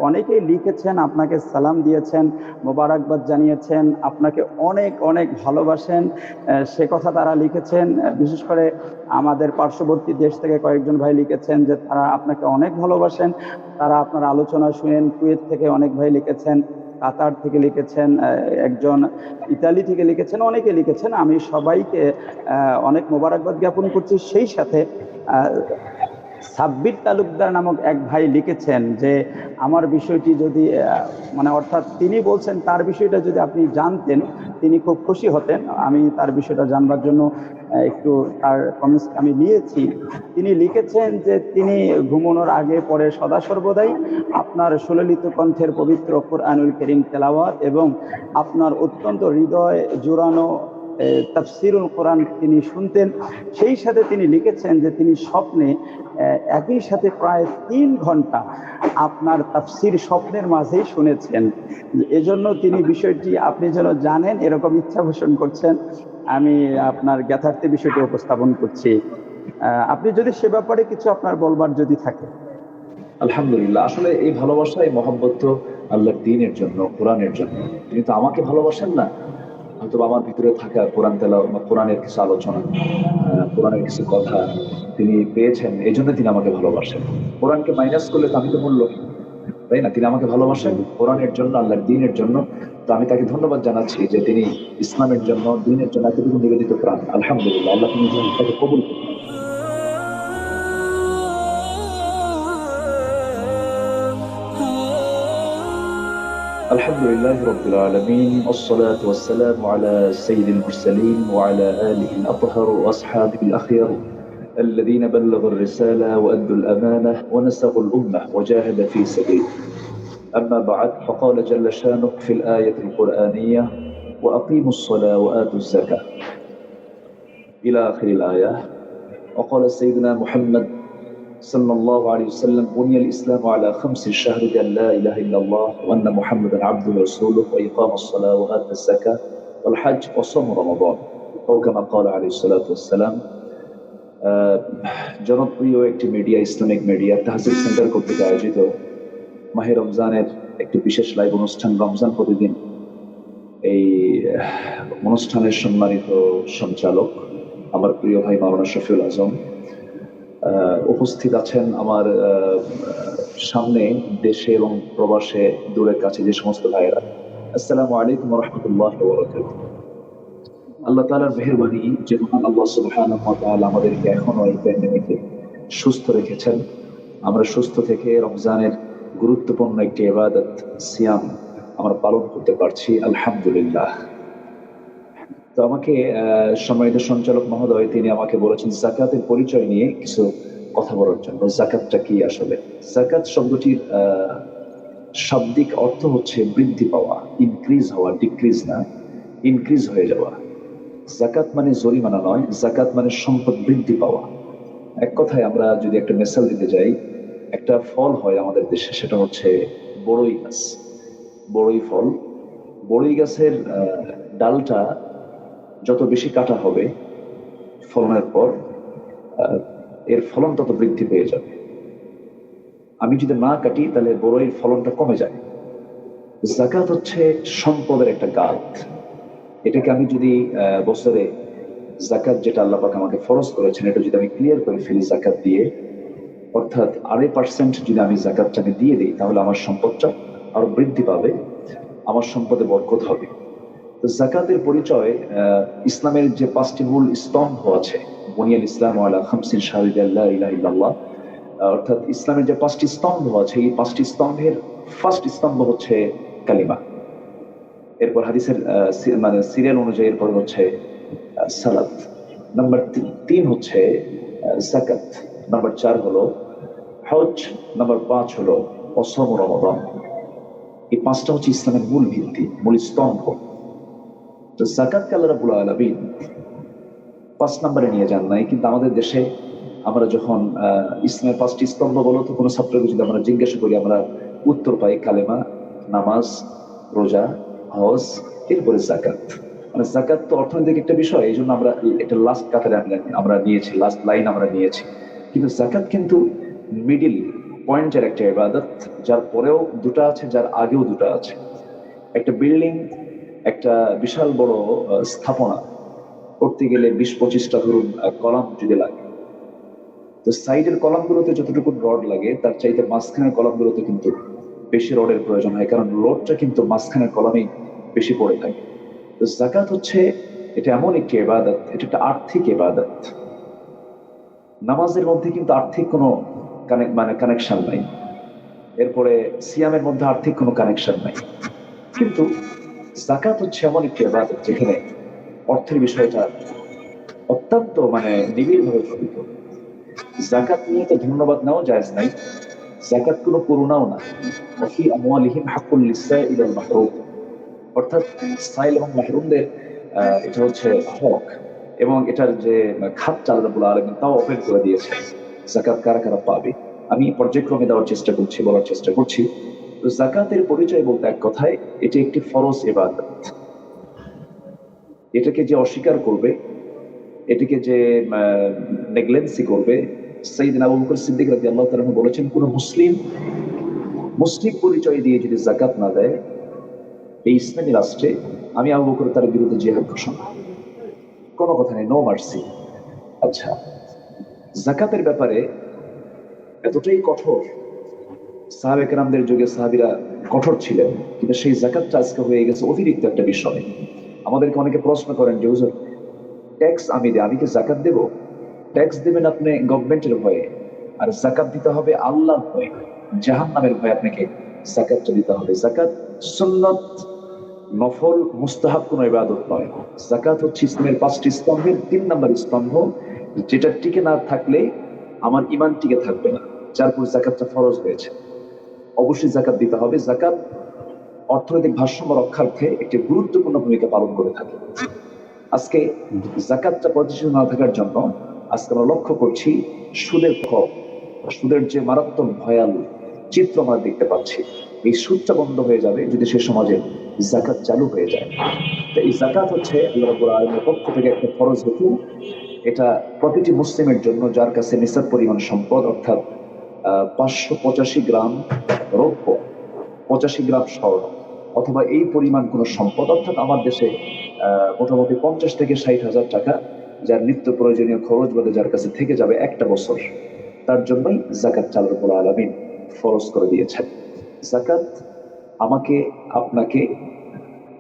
অনেকেই লিখেছেন, আপনাকে সালাম দিয়েছেন, মোবারকবাদ জানিয়েছেন, আপনাকে অনেক অনেক ভালোবাসেন। সে কথা তারা লিখেছেন। বিশেষ করে আমাদের পার্শ্ববর্তী দেশ থেকে কয়েকজন ভাই লিখেছেন যে তারা আপনাকে অনেক ভালোবাসেন, তারা আপনার আলোচনা শুনেন। কুয়েত থেকে অনেক ভাই লিখেছেন, কাতার থেকে লিখেছেন, একজন ইতালি থেকে লিখেছেন, অনেকে লিখেছেন। আমি সবাইকে অনেক মোবারকবাদ জ্ঞাপন করছি। সেই সাথে সাব্বির তালুকদার নামক এক ভাই লিখেছেন যে আমার বিষয়টি যদি মানে অর্থাৎ তিনি বলছেন তার বিষয়টা যদি আপনি জানতেন তিনি খুব খুশি হতেন। আমি তার বিষয়টা জানবার জন্য একটু তার কমেন্টস আমি নিয়েছি। তিনি লিখেছেন যে তিনি ঘুমানোর আগে পরে সদা সর্বদাই আপনার সুললিত কণ্ঠের পবিত্র কুরআনুল কারীম তেলাওয়াত এবং আপনার অত্যন্ত হৃদয় জোড়ানো তাফসিরুল কোরআন তিনি শুনতেন। সেই সাথে তিনি লিখেছেন যে তিনি স্বপ্নে একই সাথে প্রায় 3 ঘন্টা আপনার তাফসির স্বপ্নের মাঝেই শুনেছেন। এজন্য তিনি বিষয়টি আপনি যেন জানেন এরকম ইচ্ছা পোষণ করছেন। আমি আপনার জ্ঞাতার্থে বিষয়টি উপস্থাপন করছি। আপনি যদি সে ব্যাপারে কিছু আপনার বলবার যদি থাকে। আলহামদুলিল্লাহ, আসলে এই ভালোবাসা, এই মহব্বত তো আল্লাহর দ্বীনের জন্য, কোরআনের জন্য। তিনি তো আমাকে ভালোবাসেন না, হয়তো আমার ভিতরে থাকা কোরআন তেলাওয়াত বা কোরআনের কিছু আলোচনা, কোরআনের কিছু কথা তিনি পেয়েছেন, এই জন্য তিনি আমাকে ভালোবাসেন। কোরআনকে মাইনাস করলে তো আমি তো মূল্যহীন, তাই না? তিনি আমাকে ভালোবাসেন কোরআনের জন্য, আল্লাহর দ্বীনের জন্য। তো আমি তাকে ধন্যবাদ জানাচ্ছি যে তিনি ইসলামের জন্য, দ্বীনের জন্য এতটুকু নিবেদিত প্রাণ। আলহামদুলিল্লাহ, আল্লাহ তিনি তাকে কবুল করুন। الحمد لله رب العالمين، والصلاة والسلام على سيد المرسلين وعلى آله الأطهر وأصحابه الأخيار الذين بلغوا الرسالة وأدوا الأمانة ونسغوا الأمة وجاهد في سبيله. أما بعد، فقال جل شانه في الآية القرآنية: وأقيموا الصلاة وآتوا الزكاة، إلى آخر الآية. وقال سيدنا محمد صلى الله عليه وسلم: بني الإسلام على 5: شهادة أن لا إله إلا الله وأن محمدا عبده ورسوله وإقام الصلاة وآتى الزكاة والحج وصوم رمضان، أو كما قال عليه الصلاة والسلام. জনপ্রিয় একটি মিডিয়া, ইসলামিক মিডিয়া তাহজির সেন্টার কর্তৃক আয়োজিত মাহে রমজানের একটি বিশেষ লাইভ অনুষ্ঠান রমজান প্রতিদিন, এই অনুষ্ঠানের সম্মানিত সঞ্চালক আমার প্রিয় ভাই মাওলানা শফিউল আজম উপস্থিত আছেন। আমার সামনে দেশে এবং প্রবাসে, দূরের কাছে যে সমস্ত ভাইয়েরা, আসসালামু আলাইকুম ওয়া রাহমাতুল্লাহি ওয়া বারাকাতুহু। আল্লাহ তাআলার মেহেরবানি যে মহান আল্লাহ সুবহানাহু ওয়া তাআলা আমাদেরকে এখনো এই প্যান্ডেমিকে সুস্থ রেখেছেন। আমরা সুস্থ থেকে রমজানের গুরুত্বপূর্ণ একটি ইবাদত সিয়াম আমরা পালন করতে পারছি, আলহামদুলিল্লাহ। তো আমাকে সম্মানিত সঞ্চালক মহোদয় তিনি আমাকে বলেছেন যাকাতের পরিচয় নিয়ে কিছু কথা বলার জন্য। যাকাতটা কি আসলে? যাকাত শব্দটির শাব্দিক অর্থ হচ্ছে বৃদ্ধি পাওয়া, ইনক্রিজ হওয়া, ডিক্রিজ না, ইনক্রিজ হয়ে যাওয়া। যাকাত মানে জরিমানা নয়, যাকাত মানে সম্পদ বৃদ্ধি পাওয়া। এক কথায় আমরা যদি একটা মেসাল দিতে যাই, একটা ফল হয় আমাদের দেশে, সেটা হচ্ছে বড়ই গাছ। বড়ই ফল, বড়ই গাছের ডালটা যত বেশি কাটা হবে ফলনের পর, এর ফলন তত বৃদ্ধি পেয়ে যাবে। আমি যদি না কাটি তাহলে বড়ইর ফলনটা কমে যায়। যাকাত হচ্ছে সম্পদের একটা গাছ। এটাকে আমি যদি বছরে যাকাত যেটা আল্লাহ পাক আমাকে ফরজ করেছেন, এটা যদি আমি ক্লিয়ার করে ফেলি যাকাত দিয়ে, অর্থাৎ 2.5% যদি আমি যাকাতটাকে দিয়ে দিই, তাহলে আমার সম্পদটা আরো বৃদ্ধি পাবে, আমার সম্পদে বরকত হবে। তো যাকাতের পরিচয়, ইসলামের যে 5টি মূল স্তম্ভ আছে, বুনিয়াল ইসলাম আলা 5 শাহাদাতি আল্লা ইলাহা ইল্লাল্লাহ, অর্থাৎ ইসলামের যে 5টি স্তম্ভ আছে, এই 5টি স্তম্ভের ফার্স্ট স্তম্ভ হচ্ছে কালিমা। এরপর হাদিসের মানে সিরিয়াল অনুযায়ী এরপর হচ্ছে সালাত, নাম্বার 3 হচ্ছে যাকাত, নাম্বার 4 হলো হজ, নাম্বার 5 হলো অসম রমাদান। এই 5টা হচ্ছে ইসলামের মূল ভিত্তি, মূল স্তম্ভ। তো যাকাতকে আল্লাহ রাব্বুল আলামিন 5 নম্বরে নিয়ে যান নাই, কিন্তু আমাদের দেশে আমরা যখন ইসলামের 5টি স্তম্ভ বলো, তো কোনো ছাত্রকে যদি আমরা জিজ্ঞাসা করি, আমরা উত্তর পাই কালেমা, নামাজ, রোজা, হজ, এরপরে যাকাত। মানে যাকাত তো অর্থনৈতিক একটা বিষয়, এই জন্য আমরা এটা লাস্ট কাতারে আমরা নিয়েছি, লাস্ট লাইন আমরা নিয়েছি। কিন্তু যাকাত কিন্তু মিডিল পয়েন্টের একটা ইবাদত, যার পরেও দুটা আছে, যার আগেও দুটা আছে। একটা বিল্ডিং, একটা বিশাল বড় স্থাপনা করতে গেলে 20-25টা ধরুন কলাম যদি লাগে, তো সাইডের কলামগুলোতে যতটুকু রড লাগে তার চাইতে মাঝখানের কলামগুলোতে কিন্তু বেশি রডের প্রয়োজন হয়, কারণ লোডটা কিন্তু মাঝখানের কলামেই বেশি পড়ে থাকে। তো যাকাত হচ্ছে, এটা এমন একটি ইবাদত, এটা একটা আর্থিক ইবাদত। নামাজের মধ্যে কিন্তু আর্থিক কোনো কানেকশন নাই, এরপরে সিয়ামের মধ্যে আর্থিক কোনো কানেকশন নাই, কিন্তু যাকাত হচ্ছে এমন একটি ইবাদত যেখানে অর্থের বিষয়টা অত্যন্ত নিবিড়ভাবে জড়িত। যাকাত নিয়ে তো ধন্যবাদ নেওয়া জায়েজ নাই, যাকাত কোনো করুণাও না। ওয়াফি আমওয়ালিহিম হাক্কুল লিসসাইল ওয়াল মাহরুম, অর্থাৎ সাইল এবং মাহরুমদের এটা হচ্ছে হক, এবং এটার যে খাতটা আল্লাহ রাব্বুল আলামিন তাও ওপেন করে দিয়েছে, যাকাত কারা কারা পাবে। আমি পর্যায়ক্রমে দেওয়ার চেষ্টা করছি, বলার চেষ্টা করছি। তো যাকাতের পরিচয় বলতে এক কথায় এটি একটি ফরজ ইবাদত। এটাকে যে অস্বীকার করবে, এটিকে যে নেগলেন্সি করবে, সাইয়েদনা আবু বকর সিদ্দিক রাদিয়াল্লাহু তাআলা বলেছেন, কোন মুসলিম পরিচয় দিয়ে যদি যাকাত না দেয় এই ইসলামী রাষ্ট্রে, আমি আবু বকর তার বিরুদ্ধে জিহাদ ঘোষণা, কোনো কথা নেই, নো মার্সি। আচ্ছা, যাকাতের ব্যাপারে এতটাই কঠোর, সাহাবে কেরামদের যুগে সাহাবীরা কঠোর ছিলেন, কিন্তু সেই যাকাতটা আজকে হয়ে গেছে অতিরিক্ত একটা বিষয়। আমাদেরকে অনেকে প্রশ্ন করেন যে হুজুর, ট্যাক্স আমি দিই, আমি কি যাকাত দেব? ট্যাক্স দেবেন আপনি গভর্নমেন্টের ভয়ে, আর যাকাত দিতে হবে আল্লাহর ভয়ে, জাহান্নামের ভয়ে আপনাকে যাকাতটা দিতে হবে। যাকাত সুন্নাত, নফল, মুস্তাহাব কোনো ইবাদত নয়। যাকাত হচ্ছে ইসলামের 5টি স্তম্ভের 3 নম্বর স্তম্ভ, যেটা টিকে না থাকলে আমার ঈমান টিকে থাকবে না, যার উপর যাকাতটা ফরজ হয়েছে। অবশ্যই যাকাত দিতে হবে। যাকাত অর্থনৈতিক ভারসাম্য রক্ষার্থে একটি গুরুত্বপূর্ণ ভূমিকা পালন করে থাকে। আজকে যাকাতটা প্রতিষ্ঠিত না থাকার জন্য আজকে আমরা লক্ষ্য করছি সুদের খপ, সুদের যে মারাত্মক ভয়াল চিত্র আমরা দেখতে পাচ্ছি। এই সুদটা বন্ধ হয়ে যাবে যদি সে সমাজে যাকাত চালু হয়ে যায়। তো এই যাকাত হচ্ছে আল্লাহ রাব্বুল আলামিনের পক্ষ থেকে একটা ফরজ হুকুম। এটা প্রতিটি মুসলিমের জন্য যার কাছে নিসাব পরিমাণ সম্পদ, অর্থাৎ 585 গ্রাম রৌপ্য, 85 গ্রাম স্বর্ণ, অথবা এই পরিমাণ কোনো সম্পদ, অর্থাৎ আমার দেশে মোটামুটি 50 থেকে 60,000 টাকা, যার নিত্য প্রয়োজনীয় খরচ বাদে যার কাছে থেকে যাবে একটা বছর, তার জন্যই যাকাত আল্লাহ রাব্বুল আলামিন ফরজ করে দিয়েছেন। যাকাত আমাকে আপনাকে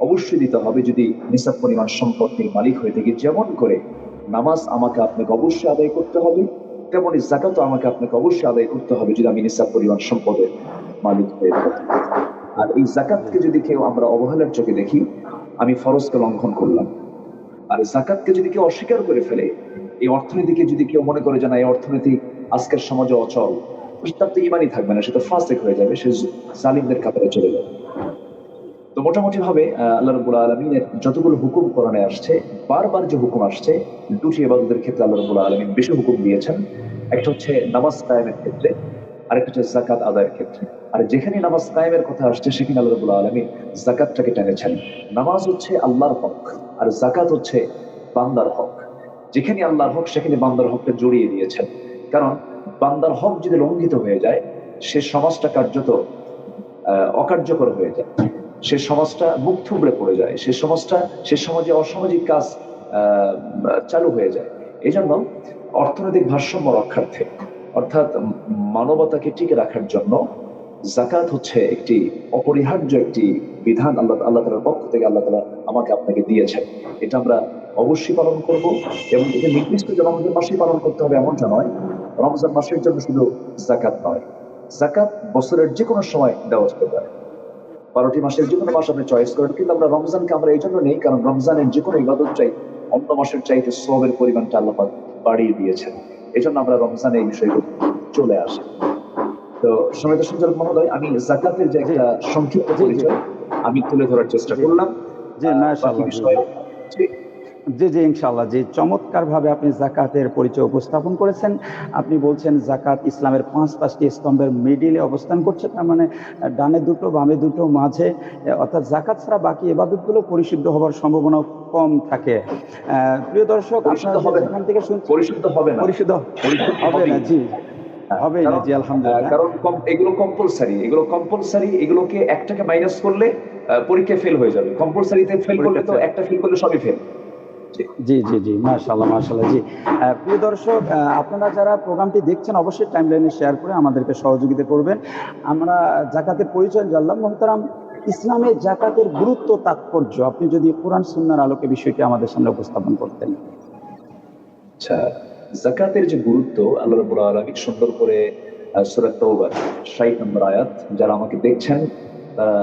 অবশ্যই দিতে হবে যদি নিসাব পরিমাণ সম্পত্তির মালিক হয়ে থাকি। যেমন করে নামাজ আমাকে আপনাকে অবশ্যই আদায় করতে হবে, তেমনি যাকাতও আমাকে আপনাকে অবশ্যই আদায় করতে হবে যদি আমি নিসাব পরিমাণ সম্পদের মালিক হয়ে থাকি। আর এই যাকাতকে যদি কেউ আমরা অবহেলার চোখে দেখি, আমি ফরজকে লঙ্ঘন করলাম। আর যাকাতকে যদি কেউ অস্বীকার করে ফেলে, এই অর্থনীতিকে যদি কেউ মনে করে যে না, এই অর্থনীতি আজকের সমাজে অচল, তার তো ইমানই থাকবে না, সে তো ফাসিক হয়ে যাবে, সে জালিমদের কাতারে চলে যাবে। তো মোটামুটি ভাবে আল্লাহ রাব্বুল আলামিনের যতগুলো হুকুম কোরআনে আসছে, বারবার যে হুকুম আসছে, দুটি ইবাদতের ক্ষেত্রে আল্লাহ রাব্বুল আলামিন বেশি হুকুম দিয়েছেন। একটা হচ্ছে নামাজ কায়েমের ক্ষেত্রে, আরেকটা হচ্ছে যাকাত আদায়ের ক্ষেত্রে। আর যেখানে নামাজ কায়েমের কথা আসছে সেখানে আল্লাহ রাব্বুল আলামিন যাকাতটাকে টেনেছেন। নামাজ হচ্ছে আল্লাহর হক, আর যাকাত হচ্ছে বান্দার হক। যেখানে আল্লাহর হক সেখানে বান্দার হকটা জড়িয়ে দিয়েছেন, কারণ বান্দার হক যদি লঙ্ঘিত হয়ে যায়, সে সমাজটা কার্যত অকার্যকর হয়ে যায়, সে সমাজটা মুখ থুবড়ে পড়ে যায়, সে সমাজে অসামাজিক কাজ চালু হয়ে যায়। এই জন্য অর্থনৈতিক ভারসাম্য রক্ষার্থে, অর্থাৎ মানবতাকে টিকে রাখার জন্য যাকাত হচ্ছে একটি অপরিহার্য একটি বিধান আল্লাহ তাআলার পক্ষ থেকে আল্লাহ তাআলা আমাকে আপনাকে দিয়েছেন। এটা আমরা অবশ্যই পালন করব, এবং এটা নির্দিষ্ট যে রমজান মাসেই পালন করতে হবে এমনটা নয়। রমজান মাসের জন্য শুধু যাকাত নয়, যাকাত বছরের যে কোনো সময় দেওয়া যেতে পারে। 12টি মাসের যে কোনো মাস আপনি চয়েস করেন, কিন্তু আমরা রমজানকে আমরা এই জন্য নেই কারণ রমজানের যে কোনো ইবাদত চাই অন্য মাসের চাইতে সওয়াবের পরিমাণটা আল্লাহ পাক বাড়িয়ে দিয়েছেন। এই জন্য আমরা রমজানে এই বিষয়গুলো চলে আসি। তো সম্মানিত সঞ্চালক মহোদয়, আমি যাকাতের যে একটা সংক্ষিপ্ত পরিচয় আমি তুলে ধরার চেষ্টা করলাম। জি, বাকি মাশাআল্লাহ। বিষয়ে জি ইনশাআল্লাহ, জি, চমৎকার ভাবে আপনি যাকাতের পরিচয় উপস্থাপন করেছেন। আপনি বলছেন যাকাত ইসলামের 5টি স্তম্ভের মিডিলে অবস্থান করছে, তার মানে ডানে দুটো বামে দুটো মাঝে, অর্থাৎ যাকাত ছাড়া বাকি ইবাদতগুলো পরিশুদ্ধ হওয়ার সম্ভাবনা কম থাকে। প্রিয় দর্শক, আপনারা যেখান থেকে শুনছেন পরিশুদ্ধ হবে না, পরিশুদ্ধ হবে না। জি, হবেই না, জি আলহামদুলিল্লাহ। কারণ এগুলো কম্পালসারি, এগুলোকে একটাকে মাইনাস করলে পরীক্ষা ফেল হয়ে যাবে। কম্পালসারিতে ফেল করলে তো একটা ফেল করলে সবই ফেল। জি জি জি, মাশাআল্লাহ মাশাআল্লাহ। জি প্রিয় দর্শক, আপনারা যারা প্রোগ্রামটি দেখছেন অবশ্যই টাইমলাইনে শেয়ার করে আমাদেরকে সহযোগিতা করবেন। আমরা জাকাতের পরিচয় জানলাম। মোহতারাম, ইসলামে জাকাতের গুরুত্ব তাৎপর্য আপনি যদি কোরআন সুন্নাহর আলোকে বিষয়টি আমাদের সামনে উপস্থাপন করতেন। আচ্ছা, যাকাতের যে গুরুত্ব আল্লাহ রাব্বুল আলামিন সুন্দর করে সূরা তাওবার ৬০ নম্বর আয়াত, যারা আমাকে দেখছেন তারা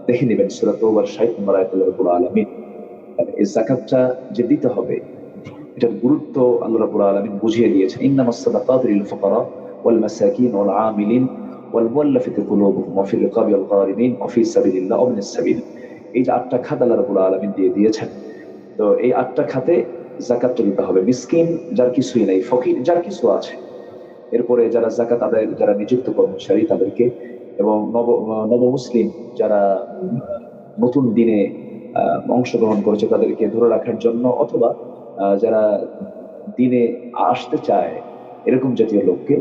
দেখে নেবেন সূরা তাওবার ৬০ নম্বর আয়াত আল্লাহ রাব্বুল আলামিন এই যাকাতটা যে দিতে হবে এটার গুরুত্ব আল্লাহ রাব্বুল আলামিন বুঝিয়ে দিয়েছেন। ইন্নামাস সাদাকাতু লিল ফুকারা ওয়াল মাসাকিন ওয়াল আমিলিন ওয়াল মুআল্লাফাতি কুলুবুহুম ওয়া ফির রিকাবি ওয়াল গারিমিন ওয়া ফি সাবিলিল্লাহ ওয়া মিনাস সাবিল। এই যে ৮টা খাত আল্লাহ রাব্বুল আলামিন দিয়ে দিয়েছেন, তো এই ৮টা খাতে যাকাতটা দিতে হবে। মিসকিন যার কিছুই নাই, ফকির যার কিছু আছে, এরপরে যারা যাকাত আদায়ের যারা নিযুক্ত কর্মচারী তাদেরকে, এবং নব মুসলিম যারা নতুন দিনে অংশগ্রহণ করেছে তাদেরকে ধরে রাখার জন্য, অথবা যারা দিনে আসতে চায় এরকম জাতীয় লোককে,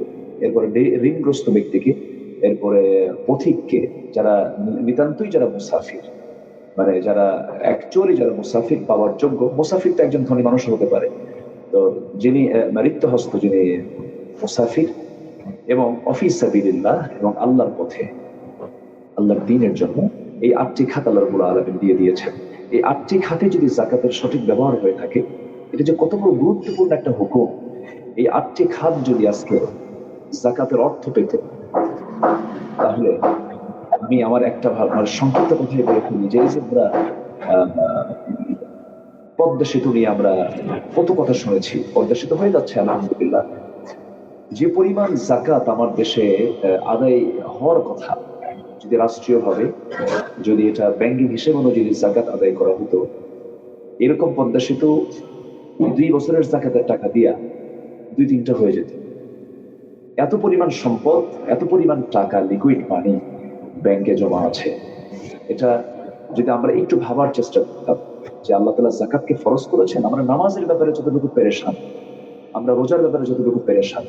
এরপরে ঋণগ্রস্ত ব্যক্তিকে, এরপরে পথিককে, যারা নিতান্তই যারা মুসাফির, মানে যারা অ্যাকচুয়ালি যারা মুসাফির পাওয়ার যোগ্য। মুসাফির তো একজন ধনী মানুষ হতে পারে, তো যিনি রিক্তহস্ত, যিনি মুসাফির, এবং অফিস সাবিলিল্লাহ এবং আল্লাহর পথে আল্লাহর দ্বীনের জন্য, এই ৮টি খাত আল্লাহ রাব্বুল আলামিন দিয়ে দিয়েছেন। এই ৮টি খাতে যদি যাকাতের সঠিক ব্যবহার হয়ে থাকে, এটা যে কত বড় গুরুত্বপূর্ণ একটা হুকুম। এই ৮টি খাত যদি আজকে যাকাতের অর্থ পেত, তাহলে আমি আমার একটা সংক্ষিপ্ত কথাই বলে ফেলি যে এই যে আমরা পদ্মা সেতু নিয়ে আমরা কত কথা শুনেছি, পদ্মা সেতু হয়ে যাচ্ছে আলহামদুলিল্লাহ। যে পরিমাণ যাকাত আমার দেশে আদায় হওয়ার কথা, যদি রাষ্ট্রীয়ভাবে, যদি এটা ব্যাংকিং হিসেবে অনুযায়ী যাকাত আদায় করা হতো, এরকম পদ্মা সেতু ২ বছরের যাকাতের টাকা দিয়া ২-৩টা হয়ে যেত। এত পরিমাণ সম্পদ, এত পরিমাণ টাকা, লিকুইড মানি ব্যাংকে জমা আছে। এটা যদি আমরা একটু ভাবার চেষ্টা করতাম যে আল্লাহ তাআলা যাকাতকে ফরজ করেছেন, আমরা নামাজের ব্যাপারে যতটুকু পেরেশান, আমরা রোজার ব্যাপারে যতটুকু পেরেশান,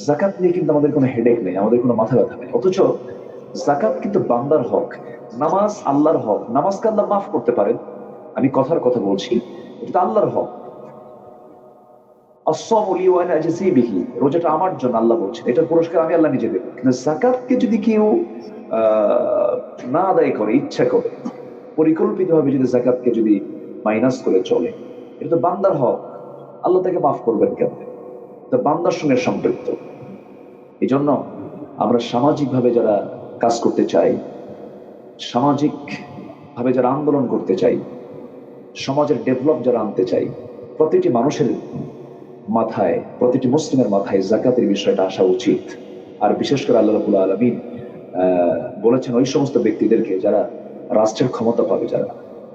যাকাত নিয়ে কিন্তু আমাদের কোনো হেডেক নেই, আমাদের কোনো মাথা ব্যথা নেই। অথচ যাকাত কিন্তু বান্দার হক, নামাজ আল্লাহর হক। নামাজকে আল্লাহ মাফ করতে পারেন, আমি কথার কথা বলছি, এটা আল্লাহর হক। রোজাটা আমার জন্য আল্লাহ বলছেন, এটার পুরস্কার আমি আল্লাহ নিজে দেব। কিন্তু যাকাতকে যদি কেউ না আদায় করে, ইচ্ছা করে, পরিকল্পিতভাবে যদি যাকাতকে যদি মাইনাস করে চলে, এটা তো বান্দার হক, আল্লাহ তাকে মাফ করবেন কেন? তো বান্দার সঙ্গে সম্পৃক্ত। এই জন্য আমরা সামাজিকভাবে যারা কাজ করতে চাই, সামাজিক ভাবে যারা আন্দোলন করতে চাই, সমাজের ডেভেলপ যারা আনতে চাই, প্রতিটি মানুষের মাথায়, প্রতিটি মুসলিমের মাথায় যাকাতের বিষয়টা আসা উচিত। আর বিশেষ করে আল্লাহ রাব্বুল আলামিন বলেছেন ওই সমস্ত ব্যক্তিদেরকে যারা রাষ্ট্রের ক্ষমতা পাবে,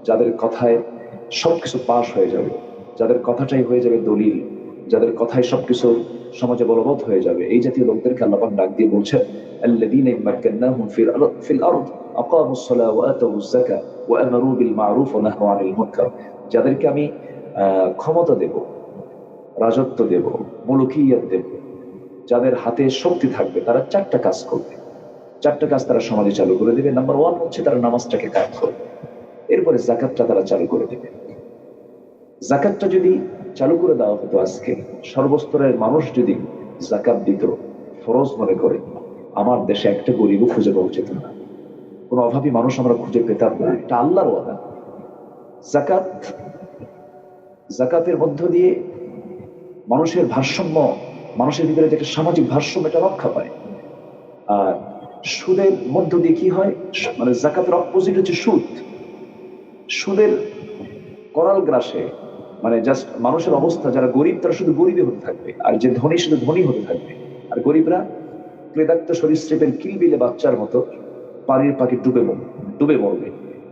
যাদের কথায় সবকিছু পাশ হয়ে যাবে, যাদের কথাটাই হয়ে যাবে দলিল, যাদের কথায় সবকিছু সমাজে বলবৎ হয়ে যাবে, এই জাতীয় লোকদেরকে আল্লাহ পাক ডাক দিয়ে বলছেন, আল্লাযীনা ইম্মাক্কানাহুম ফিল আরদ আকামুস সালাহ ওয়া আতাউজ যাকাহ ওয়া আমারু বিল মা'রুফ ওয়া নাহাউ আনিল মুনকার। যাদেরকে আমি ক্ষমতা দেব, রাজত্ব দেব, মুলকিয়াত দেব, যাদের হাতে শক্তি থাকবে, তারা 4টা কাজ করবে। 4টা কাজ তারা সমাজে চালু করে দেবে। নাম্বার 1 হচ্ছে তারা নামাজটাকে কায়েম করবে, এরপরে যাকাতটা তারা চালু করে দেবে। যাকাতটা যদি চালু করে দেওয়া হতো, আজকে সর্বস্তরের মানুষ যদি যাকাত দিত ফরজ মনে করে, আমার দেশে একটা গরিবও খুঁজে পাওয়া যেত না, কোন অভাবী মানুষ আমরা খুঁজে পেতাম না। এটা আল্লাহর ওয়াদা। যাকাতের মধ্য দিয়ে মানুষের ভারসাম্য, মানুষের ভিতরে যে একটা সামাজিক ভারসাম্য, এটা রক্ষা পায়। আর সুদের মধ্য দিয়ে কি হয়, মানে যাকাতের অপোজিট হচ্ছে সুদ। সুদের করাল গ্রাসে, মানে জাস্ট মানুষের অবস্থা, যারা গরিব তারা শুধু গরিবই হতে থাকবে, আর যে ধনী শুধু ধনী হতে থাকবে, আর গরিবরা ক্লেদাক্ত সরীসৃপের কিলবিলে বাচ্চার মতো পানির পাখি ডুবে মরবে।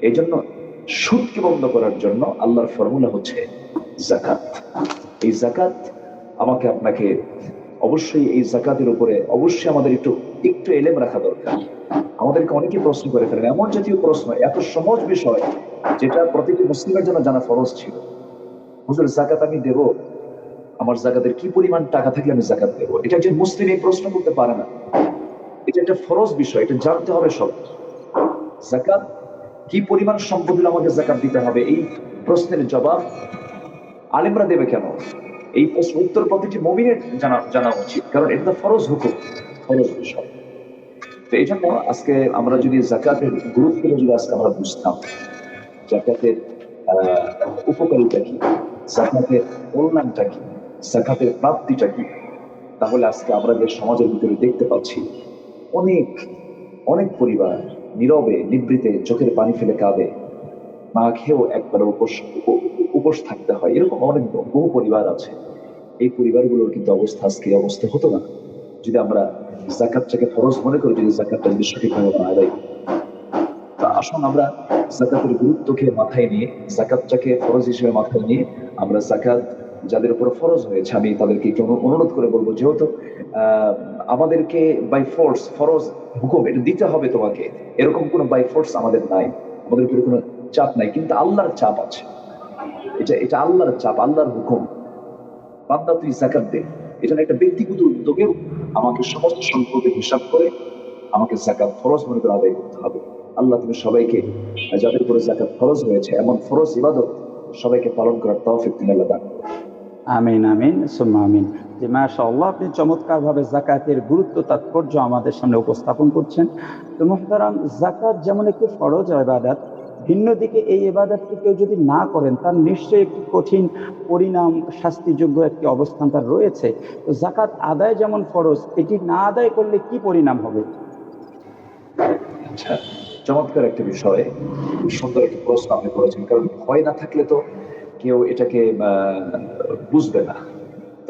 এই জন্য সুদকে বন্ধ করার জন্য আল্লাহর ফর্মুলা হচ্ছে যাকাত। এই যাকাত আমাকে আপনাকে অবশ্যই, এই যাকাতের উপরে অবশ্যই আমাদের একটু এলেম রাখা দরকার। আমাদেরকে অনেকে প্রশ্ন করে ফেলেন, এমন জাতীয় প্রশ্ন, এত সহজ বিষয় যেটা প্রতিটি মুসলিমের জন্য জানা ফরজ ছিল। হুজুর যাকাত আমি দেব, আমার জাকাতের কি পরিমাণ টাকা থাকলে আমি জাকাত দেবো? এটা একজন মুসলিম এই প্রশ্ন করতে পারে না। এটা একটা ফরজ বিষয়, এটা জানতে হবে সব। জাকাত কি পরিমাণ সম্পদ হলে আমাকে জাকাত দিতে হবে, এই প্রশ্নের জবাব আলেমরা দেবে কেন? এই প্রশ্ন উত্তর প্রতিটি মুমিনের জানা জানা উচিত, কারণ এটা তো ফরজ হুকুম, ফরজ বিষয়। তো এই জন্য আজকে আমরা যদি জাকাতের গুরুত্ব যদি আজকে আমরা বুঝতাম, জাকাতের উপকারিতা কি, জাকাতের কল্যাণটা কি, জাকাতের প্রাপ্তিটা কি, তাহলে আজকে আমরা যে সমাজের ভিতরে দেখতে পাচ্ছি অনেক অনেক পরিবার নীরবে নিবৃতে চোখের পানি ফেলে কাঁদে, না খেয়েও একবার উপোস থাকতে হয়, এরকম অনেক বহু পরিবার আছে। এই পরিবারগুলোর কিন্তু অবস্থা আজকে এই অবস্থা হতো না যদি আমরা জাকাতটাকে ফরজ মনে করে যদি জাকাতটা যদি সঠিকভাবে আমরা আদায় করি। তা আসুন আমরা জাকাতের গুরুত্বকে মাথায় নিয়ে, জাকাতটাকে ফরজ হিসেবে মাথায় নিয়ে আমরা জাকাত যাদের উপর ফরজ হয়েছে আমি তাদেরকে একটু অনুরোধ করে বলবো, যেহেতু আমাদেরকে বাই ফোর্স ফরজ হুকুম এটা দিতে হবে তোমাকে, এরকম কোনো বাই ফোর্স আমাদের নাই, আমাদের উপরে কোনো চাপ নাই, কিন্তু আল্লাহর চাপ আছে। এটা এটা আল্লাহর চাপ, আল্লাহর হুকুম, বান্দা তুই জাকাত দে। এটা একটা ব্যক্তিগত উদ্যোগেও আমাকে সমস্ত সম্পদের হিসাব করে আমাকে জাকাত ফরজ মনে করে আদায় করতে হবে। আল্লাহ তুমি সবাইকে যাদের উপরে জাকাত ফরজ হয়েছে এমন ফরজ ইবাদত সবাইকে পালন করার তৌফিক তিনি আল্লাহ দান করুন। আমিন আমিন সুম্মা আমিন। যে মাশাআল্লাহ, আপনি চমৎকারভাবে জাকাতের গুরুত্ব তাৎপর্য আমাদের সামনে উপস্থাপন করছেন। তো মুহতারাম, জাকাত যেমন একটি ফরজ ইবাদত, ভিন্ন দিকে এই ইবাদতটি কেউ যদি না করেন তার নিশ্চয়ই একটি কঠিন পরিণাম, শাস্তিযোগ্য একটি অবস্থান তার রয়েছে। তো জাকাত আদায় যেমন ফরজ, এটি না আদায় করলে কি পরিণাম হবে? আচ্ছা, চমৎকার একটা বিষয়, সুন্দর একটা প্রশ্ন আপনি করেছেন, কারণ ভয় না থাকলে তো কেউ এটাকে বুঝবে না।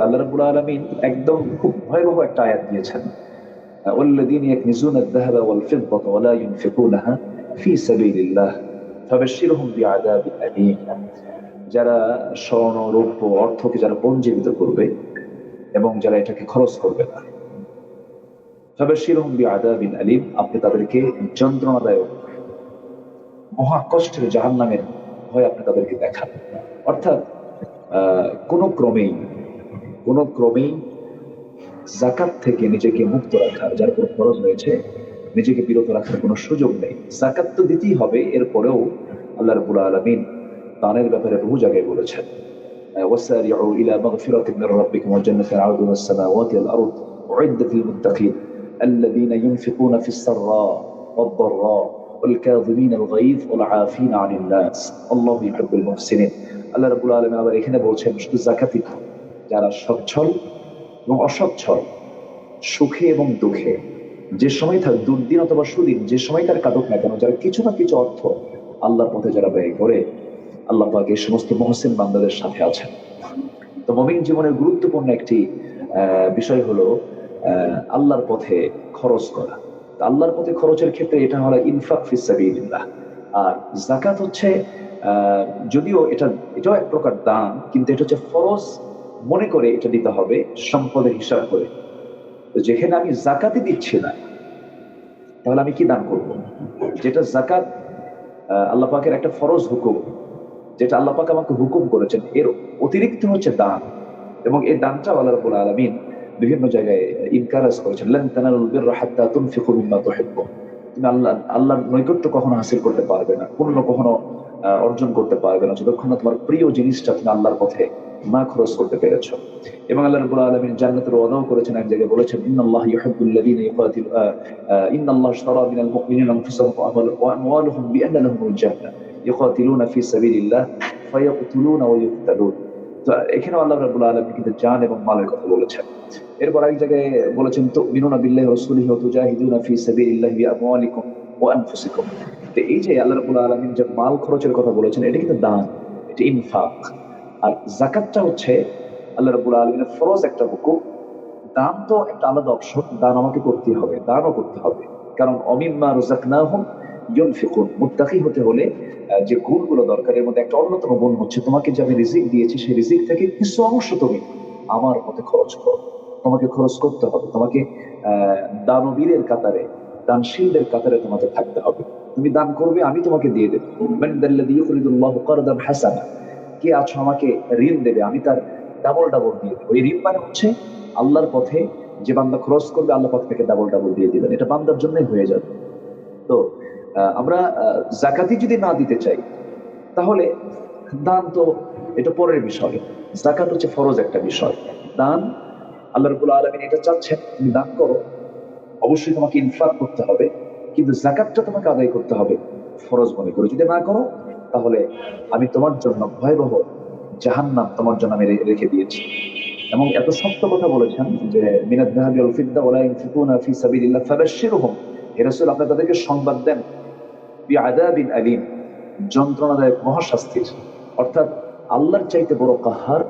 আল্লাহ রাব্বুল আলামিন একদম খুব ভয়াবহ একটা আয়াত দিয়েছেন, ওয়াল্লাযীনা ইয়াকনিজুনা আয-যাহাবা ওয়াল ফিদ্দাতা ওয়া লা ইউনফিকুনাহা ফী সাবিলিল্লাহ ফাবাশশিরহুম বিআযাবিন আলীম। যারা স্বর্ণ রৌপ্য অর্থকে যারা পঞ্জীবিত করবে এবং যারা এটাকে খরচ করবে না, ফাবাশশিরহুম বিআযাবিন আলীম, আপনি তাদেরকে যন্ত্রণাদায়ক মহা কষ্টের জাহান্নামের ভয় আপনি তাদেরকে দেখান। অর্থাৎ কোনো ক্রমেই কোনো ক্রমেই জাকাত থেকে নিজেকে মুক্ত রাখার, যার উপর ফরজ হয়েছে নিজেকে বিরত রাখার কোনো সুযোগ নেই। জাকাত তো দিতেই হবে, এরপরেও আল্লাহ রাব্বুল আলামিন দানের ব্যাপারে বহু জায়গায় বলেছেন, ওয়াসারিউ ইলা মাগফিরাতিন মির রাব্বিকুম ওয়া জান্নাতিন আরদুহা আস-সামাওয়াতু ওয়াল আরদ উইদ্দাত লিল মুত্তাকিন আল্লাযীনা ইউনফিকুনা ফিস সাররা ওয়াদ দাররা ওয়াল কাযিমিনা আল গায়য ওয়াল আফিনা আনিন নাস আল্লাহু ইউহিব্বুল মুহসিনিন। আল্লাহ রাব্বুল আলামিন আবার এখানে বলছেন শুধু জাকাতই না, যারা সচ্ছল এবং অসচ্ছল, সুখে এবং দুঃখে, যে সময় থাক দুর্দিন অথবা সুদিন, যে সময় তার কাটুক না কেন, যারা কিছু না কিছু অর্থ আল্লাহর পথে যারা ব্যয় করে, আল্লাহ পাক এই সমস্ত মুহসিন বান্দাদের সাথে আছেন। তো মুমিন জীবনের গুরুত্বপূর্ণ একটি বিষয় হলো আল্লাহর পথে খরচ করা। আল্লাহর পথে খরচের ক্ষেত্রে এটা হলো ইনফাক ফিস সাবিলিল্লাহ। আর যাকাত হচ্ছে যদিও এটাও এক প্রকার দান, কিন্তু এটা হচ্ছে ফরজ মনে করে এটা দিতে হবে সম্পদের হিসাব করে। তো যেখানে আমি জাকাতই দিচ্ছি না, তাহলে আমি কি দান করব? যেটা জাকাত আল্লাহ পাকের একটা ফরজ হুকুম, যেটা আল্লাহ পাক আমাকে হুকুম করেছেন, এর অতিরিক্ত হচ্ছে দান। এবং এই দানটা আল্লাহ রাব্বুল আলামিন বিভিন্ন জায়গায় ইনকারেজ করেছেন, লান তানালুল বিররা হাত্তা তুনফিকু মিম্মা তুহিব্বুন। তুমি আল্লাহর নৈকট্য কখনো হাসিল করতে পারবে না, পূর্ণ কখনো অর্জন করতে পারবে না যতক্ষণ না তোমার প্রিয় জিনিসটা তুমি আল্লাহর পথে না খরচ করতে পেরেছো। এবং আল্লাহ রাব্বুল আলামিন জান্নাতের ওয়াদাও করেছেন, এক জায়গায় বলেছেন, ইন্নাল্লাহা ইউহিব্বুল্লাযীনা ইন্নাল্লাহা ইশতারা মিনাল মুমিনিনা আনফুসাহুম ওয়া আমওয়ালাহুম বিআন্না লাহুমুল জান্নাহ ইউকাতিলুনা ফি সাবিলিল্লাহ ফায়াকতুলুনা ওয়া ইউকতালুন। তো এখানেও আল্লাহ রাব্বুল আলামিন কিন্তু জান এবং মালের কথা বলেছেন। এরপর এক জায়গায় বলেছেন, তুমিনুনা বিল্লাহি ওয়া রাসূলিহি ওয়া তুজাহিদুনা ফি সাবিলিল্লাহি বিআমওয়ালিকুম ওয়া আনফুসিকুম। তো এই যে আল্লাহ রাব্বুল আলামিন যে মাল খরচের কথা বলেছেন, এটা কিন্তু দান, এটা ইনফাক। আর যাকাতটা হচ্ছে আল্লাহ রাব্বুল আলামিনের ফরজ একটা হুকুম। দান তো একটা আলাদা অপশন, দান আমাকে করতে হবে, দানও করতে হবে, কারণ অমিম্মা রাযাকনাহুম ইউনফিকুন। মুত্তাকি হতে হলে যে গুণগুলো দরকার, এর মধ্যে একটা অন্যতম গুণ হচ্ছে তোমাকে যে আমি রিজিক দিয়েছি সেই রিজিক থেকে কিছু অংশ তুমি আমার পথে খরচ করো। তোমাকে খরচ করতে হবে, তোমাকে দানবীরের কাতারে, দানশীলদের কাতারে তোমাকে থাকতে হবে। তুমি দান করবে, আমি তোমাকে দিয়ে দেবো। মান যাল্লাযী ইউকরিদুল্লাহু কারদান হাসানা, কে আছো আমাকে ঋণ দেবে, আমি তার ডাবল ডাবল দিয়ে দেবে। ওই রিপ মানে হচ্ছে আল্লাহর পথে যে বান্দা খরচ করবে, আল্লাহ পথ থেকে ডাবল ডাবল দিয়ে দিবেন, এটা বান্দার জন্যই হয়ে যাবে। তো আমরা জাকাতি যদি না দিতে চাই, তাহলে দান তো এটা পরের বিষয়। জাকাত হচ্ছে ফরজ একটা বিষয়। দান, আল্লাহ রাব্বুল আলামিন এটা চাচ্ছেন তুমি দান করো, অবশ্যই তোমাকে ইনফাক করতে হবে, কিন্তু জাকাতটা তোমাকে আদায় করতে হবে ফরজ মনে করে। যদি না করো, তাহলে আমি তোমার জন্য ভয়াবহ জাহান্নাম তোমার জন্য আমি রেখে দিয়েছি। এবং এত সত্য কথা বলেছেন যে মিনাদ যাহাবি ওয়াল ফিদ্দা ওয়ালা ইউনফিকুনা ফি সাবিলিল্লাহ ফাবাশশিরহুম, হে রাসূল আপনি তাদেরকে সংবাদ দেন বিআযাবিন আলীম, যন্ত্রণাদায়ক মহাশাস্তির। অর্থাৎ আল্লাহর চাইতে বড় কাহার,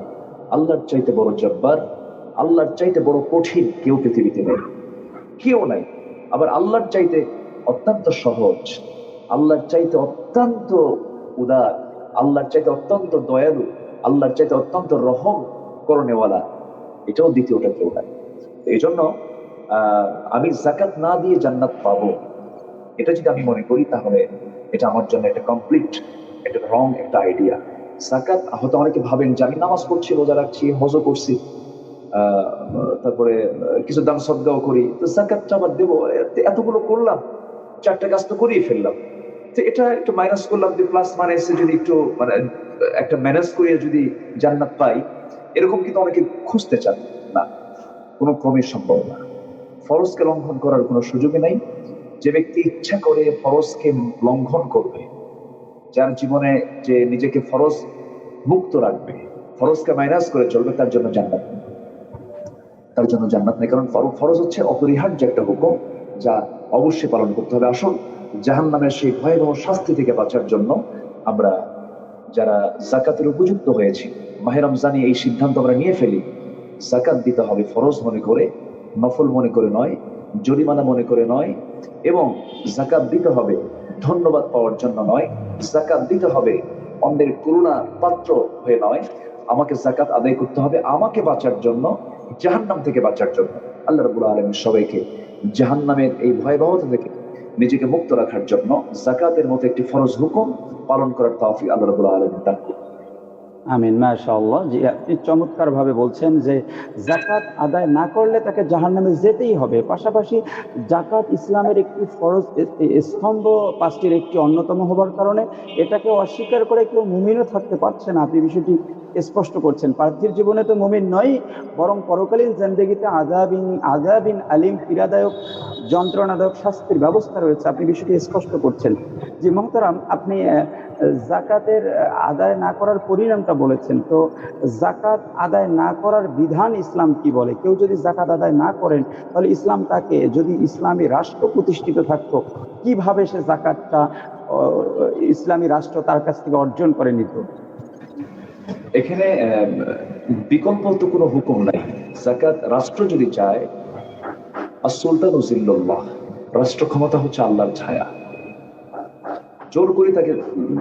আল্লাহর চাইতে বড় জব্বার, আল্লাহর চাইতে বড় কঠিন কেউ পৃথিবীতে নেই, কেউ নাই। আবার আল্লাহর চাইতে অত্যন্ত সহজ, আল্লাহর চাইতে অত্যন্ত উদার, আল্লাহর চাইতে অত্যন্ত দয়ালু, আল্লাহর চাইতে অত্যন্ত রহম করণেওয়ালা, এটাও দ্বিতীয়টা কেউ নাই। এই জন্য আমি জাকাত না দিয়ে জান্নাত পাবো, এটা যদি আমি মনে করি, তাহলে এটা আমার জন্য একটা কমপ্লিট একটা রং একটা আইডিয়া। জাকাত হয়তো অনেকে ভাবেন যে আমি নামাজ পড়ছি, রোজা রাখছি, হজও করছি, তারপরে কিছু দান সদগাও করি, তো জাকাতটা আবার দেবো, এতগুলো করলাম, চারটা কাজ তো করিয়ে ফেললাম, তো এটা একটু মাইনাস করলাম, প্লাস মাইনাসে যদি একটু মানে একটা ম্যানেজ করিয়ে যদি জান্নাত পাই, এরকম কিন্তু অনেকে খুঁজতে চান না, কোনো ক্রমে সম্ভব না। ফরজকে লঙ্ঘন করার কোনো সুযোগই নাই। যে ব্যক্তি ইচ্ছা করে ফরজকে লঙ্ঘন করবে, যার জীবনে যে নিজেকে ফরজ মুক্ত রাখবে, ফরজকে মাইনাস করে চলবে, তার জন্য জান্নাত নেই, তার জন্য জান্নাত নেই। কারণ ফরজ হচ্ছে অপরিহার্য একটা হুকুম, যা অবশ্যই পালন করতে হবে। আসল জাহান্নামের সেই ভয়াবহ শাস্তি থেকে বাঁচার জন্য আমরা যারা জাকাতের উপযুক্ত হয়েছি, মাহে রমজানে এই সিদ্ধান্ত আমরা নিয়ে ফেলি, জাকাত দিতে হবে ফরজ মনে করে, নফল মনে করে নয়, জরিমানা মনে করে নয়, এবং জাকাত দিতে হবে ধন্যবাদ পাওয়ার জন্য নয়, জাকাত দিতে হবে অন্যের করুণার পাত্র হয়ে নয়, আমাকে জাকাত আদায় করতে হবে আমাকে বাঁচার জন্য, জাহান্নাম থেকে বাঁচার জন্য। আল্লাহ রাব্বুল আলামিন সবাইকে জাহান্নামের এই ভয়াবহতা থেকে নিজেকে মুক্ত রাখার জন্য জাকাতের মতো একটি ফরজ হুকুম পালন করার তৌফিক আল্লাহ রাব্বুল আলামিন দান করুন। আমিন, মাশাআল্লাহ। জি, আপনি চমৎকার ভাবে বলছেন যে জাকাত আদায় না করলে তাকে জাহান্নামে যেতেই হবে। পাশাপাশি জাকাত ইসলামের একটি ফরজ স্তম্ভ, পাঁচটির একটি অন্যতম হবার কারণে এটাকে অস্বীকার করে কেউ মুমিনও থাকতে পারছে না। আপনি বিষয়টি স্পষ্ট করছেন। পার্থিব জীবনে তো মুমিন নয়, বরং পরকালীন জিন্দেগিতে আযাবিন আলিম, পীড়াদায়ক যন্ত্রণাদায়ক শাস্তির ব্যবস্থা রয়েছে। আপনি বিষয়টি স্পষ্ট করছেন। জি মোহতারাম, আপনি জাকাতের আদায় না করার পরিণামটা বলেছেন। তো জাকাত আদায় না করার বিধান ইসলাম কি বলে? কেউ যদি জাকাত আদায় না করেন, তাহলে ইসলাম তাকে, যদি ইসলামী রাষ্ট্র প্রতিষ্ঠিত থাকতো, কিভাবে সে জাকাতটা ইসলামী রাষ্ট্র তার কাছ থেকে অর্জন করে নিত? এখানে বিকল্প তো কোনো হুকুম নাই। জাকাত রাষ্ট্র যদি চায়, আর-সুলতানু জিল্লুল্লাহ, রাষ্ট্র ক্ষমতা হচ্ছে আল্লাহর ছায়া। জোর করে তাকে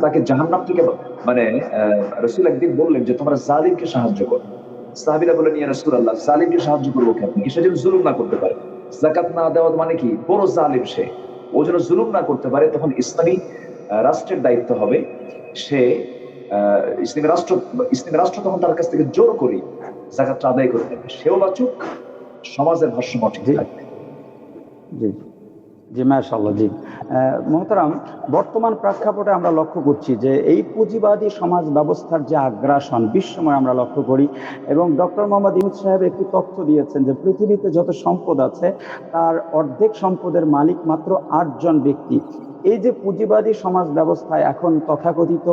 তাকে জাহান্নাম থেকে মানে রাসূল একদিন বললেন যে তোমরা জালিমকে সাহায্য করো। সাহাবীরা বললেন ইয়া রাসূলুল্লাহ, জালিমকে সাহায্য করবো কেমনে? সে যেন জুলুম না করতে পারে। যাকাত না দেওয়া মানে কি? বড় জালিম সে, ও যেন জুলুম না করতে পারে। তখন ইসলামী রাষ্ট্রের দায়িত্ব হবে, সে ইসলামী রাষ্ট্র তখন তার কাছ থেকে জোর করে যাকাতটা আদায় করে নেবে। সেও বাঁচুক, সমাজের ভারসাম্য ঠিক থাকবে। জি জি, মাশাআল্লাহ। জি মোহতারাম, বর্তমান প্রেক্ষাপটে আমরা লক্ষ্য করছি যে এই পুঁজিবাদী সমাজ ব্যবস্থার যে আগ্রাসন বিশ্বময় আমরা লক্ষ্য করি, এবং ডক্টর মোহাম্মদ ইউনূস সাহেব একটি তথ্য দিয়েছেন যে পৃথিবীতে যত সম্পদ আছে তার অর্ধেক সম্পদের মালিক মাত্র ৮ জন ব্যক্তি। এই যে পুঁজিবাদী সমাজ ব্যবস্থায় এখন তথাকথিত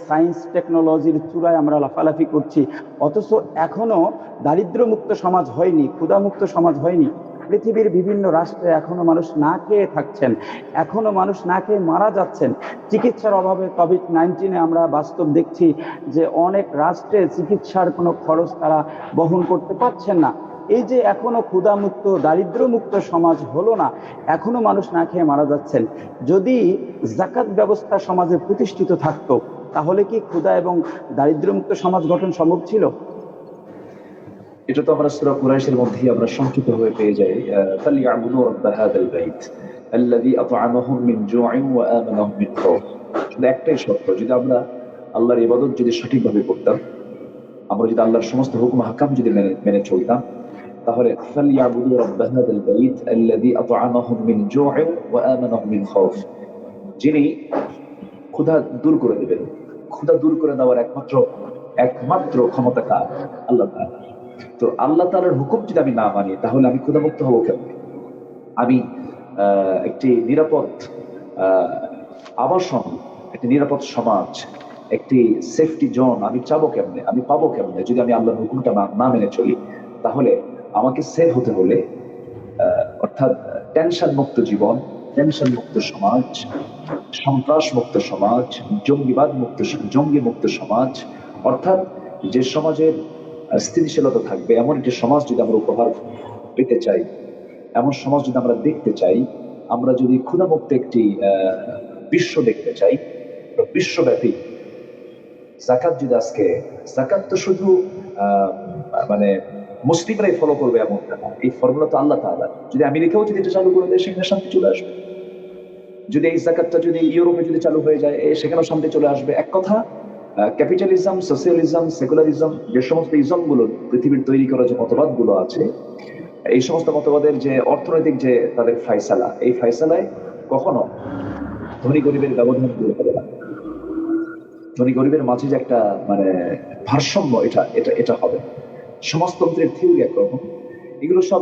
সায়েন্স টেকনোলজির চূড়ায় আমরা লাফালাফি করছি, অথচ এখনো দারিদ্র্যমুক্ত সমাজ হয়নি, ক্ষুধামুক্ত সমাজ হয়নি। পৃথিবীর বিভিন্ন রাষ্ট্রে এখনো মানুষ না খেয়ে থাকছেন, এখনো মানুষ না খেয়ে মারা যাচ্ছেন। চিকিৎসার অভাবে কোভিড-19 আমরা বাস্তব দেখছি যে অনেক রাষ্ট্রে চিকিৎসার কোনো খরচ তারা বহন করতে পারছেন না। এই যে এখনো ক্ষুধামুক্ত দারিদ্র্যমুক্ত সমাজ হলো না, এখনো মানুষ না খেয়ে মারা যাচ্ছেন। যদি যাকাত ব্যবস্থা সমাজে প্রতিষ্ঠিত থাকতো, তাহলে কি ক্ষুধা এবং দারিদ্র্যমুক্ত সমাজ গঠন সম্ভব ছিল? এটা তো আমরা সূরা কুরাইশের মধ্যেই আমরা সংক্ষিপ্ত হয়ে পেয়ে যাই, ফালিয়াবুদু রাব্বা হাযাল বাইত আল্লাযী আত'আমাহুম মিন জু'ইন ওয়া আমানাহুম মিন খাউফ। শুধু একটাই শর্ত, যদি আমরা আল্লাহর ইবাদত যদি সঠিকভাবে করতাম, আমরা যদি আল্লাহর সমস্ত হুকুম হাকাম যদি মেনে চলতাম, তাহলে ফালইয়াবুদু রাব্ব হাযাল বাইত আল্লাযী আত'আমাহুম মিন জু'ইন ওয়া আমানাহুম মিন খাউফ, যিনি ক্ষুধা দূর করে দিবেন। ক্ষুধা দূর করে দেওয়ার একমাত্র ক্ষমতা কার? আল্লাহ তাআলা। তো আল্লাহ তাআলার হুকুম যদি আমি না মানি, তাহলে আমি ক্ষুধামুক্ত হবো কেমনে? আমি একটি নিরাপদ আবাসন, একটি নিরাপদ সমাজ, একটি সেফটি জোন আমি চাবো কেমনে, আমি পাবো কেমনে যদি আমি আল্লাহর হুকুমটা না মেনে চলি? তাহলে আমাকে সেফ হতে হলে অর্থাৎ টেনশন মুক্ত জীবন, টেনশন মুক্ত সমাজ, সন্ত্রাস মুক্ত সমাজ, জঙ্গি মুক্ত সমাজ, অর্থাৎ যে সমাজের স্থিতিশীলতা থাকবে, এমন একটি সমাজ যদি আমরা উপহার পেতে চাই, এমন সমাজ যদি আমরা দেখতে চাই, আমরা যদি ক্ষুধামুক্ত একটি বিশ্ব দেখতে চাই, বিশ্বব্যাপী যাকাত যদি আজকে, যাকাত তো শুধু মানে মুসলিমরাই ফলো করবে এমন না, এই ফর্মুলা তো আল্লাহ তাআলা। যদি আমেরিকাও যদি এটা চালু করে দেয়, সেখানে শান্তি চলে আসবে। যদি এই যাকাতটা যদি ইউরোপে যদি চালু হয়ে যায়, সেখানেও শান্তি চলে আসবে। এক কথা, ক্যাপিটালিজম, সোশিয়ালিজম, সেকুলারিজম, যে সমস্ত ইজম গুলো পৃথিবীর তৈরি করা যে মতবাদ গুলো আছে, এই সমস্ত মতবাদের যে অর্থনৈতিক যে তাদের ফায়সালা, এই ফায়সালায় কখনো ধনী গরিবের ব্যবধান দূর হবে না। ধনী গরিবের মাঝে যে একটা মানে ভারসাম্য, এটা হবে। সমাজতন্ত্রের থিওরি একরকম, এগুলো সব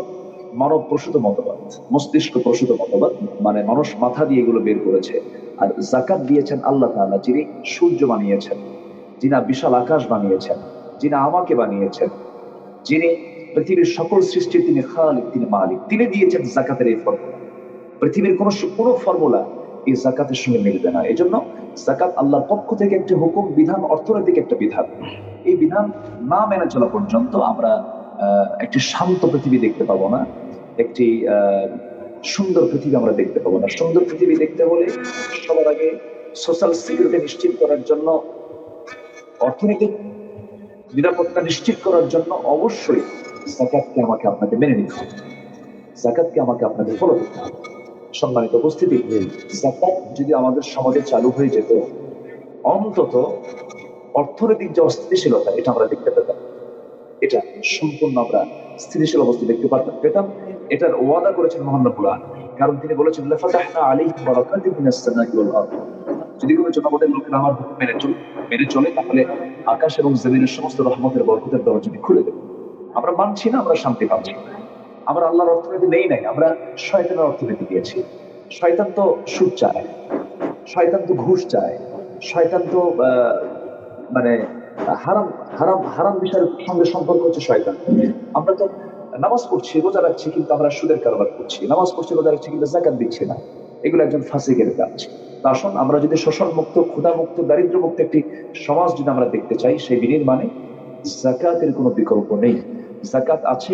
মানব প্রসূত মতবাদ, মস্তিষ্ক প্রসূত মতবাদ, মানে মানুষ মাথা দিয়ে এগুলো বের করেছে। আর যাকাত দিয়েছেন আল্লাহ তাআলা, যিনি সূর্য বানিয়েছেন, যিনি বিশাল আকাশ বানিয়েছেন, যিনি আমাকে বানিয়েছেন, যিনি পৃথিবীর সকল সৃষ্টির তিনি খালিক, তিনি মালিক, তিনি দিয়েছেন যাকাতের এই ফর্মুলা। পৃথিবীর কোনো ফর্মুলা এই যাকাতের সঙ্গে মিলবে না। এজন্য যাকাত আল্লাহর পক্ষ থেকে একটি হুকুম, বিধান, অর্থনৈতিক একটা বিধান। এই বিধান না মেনে চলা পর্যন্ত আমরা একটি শান্ত পৃথিবী দেখতে পাবো না, একটি সুন্দর পৃথিবী আমরা দেখতে পাবো না। সুন্দর পৃথিবী দেখতে হলে সবার আগে সোশ্যাল সিকিউরিটি নিশ্চিত করার জন্য, অর্থনৈতিক নিরাপত্তা নিশ্চিত করার জন্য অবশ্যই যাকাতকে আমাকে আপনাকে মেনে নিতে হবে, যাকাতকে আমাকে আপনাকে ফলো করতে হবে। সম্মানিত উপস্থিতি, যাকাত যদি আমাদের সমাজে চালু হয়ে যেত, অন্তত অর্থনৈতিক যে অস্থিতিশীলতা, এটা আমরা দেখতে পেতাম। এটা সম্পূর্ণ আমরা স্থিতিশীল অবস্থা দেখতে পেতাম। এটার ওয়াদা করেছেন মহান রব্বুল আলামিন, কারণ তিনি বলেছেন লাফাতাহনা আলাইহিম বারাকাতিন মিনাস সামাই ওয়াল আরদ। যদি কোনো জনপদের লোকেরা আমার হুকুম মেনে চলে, তাহলে আকাশ এবং জমিনের সমস্ত রহমতের বরকতের দরজা খুলে দেবে। আমরা মানছি না, আমরা শান্তি পাচ্ছি। আমরা আল্লাহর অর্থনীতি নেই নাই, আমরা শয়তানের অর্থনীতি দিয়েছি। শয়তান তো সুদ চায়, শয়তান তো ঘুষ চায়, শয়তান তো মানে হারাম হারাম হারাম বিষয়ের সঙ্গে সম্পর্ক হচ্ছে শয়তান। আমরা তো নামাজ পড়ছি, রোজা রাখছি, কিন্তু আমরা সুদের কারবার করছি। নামাজ পড়ছি, রোজা রাখছি, কিন্তু যাকাত দিচ্ছি না। এগুলো একজন ফাসিকের কাজ। আসুন, আমরা যদি শোষণ মুক্ত, ক্ষুধা মুক্ত, দারিদ্র মুক্ত একটি সমাজ যদি আমরা দেখতে চাই, সেই বিনির্মাণে যাকাতের কোনো বিকল্প নেই। যাকাত আছে,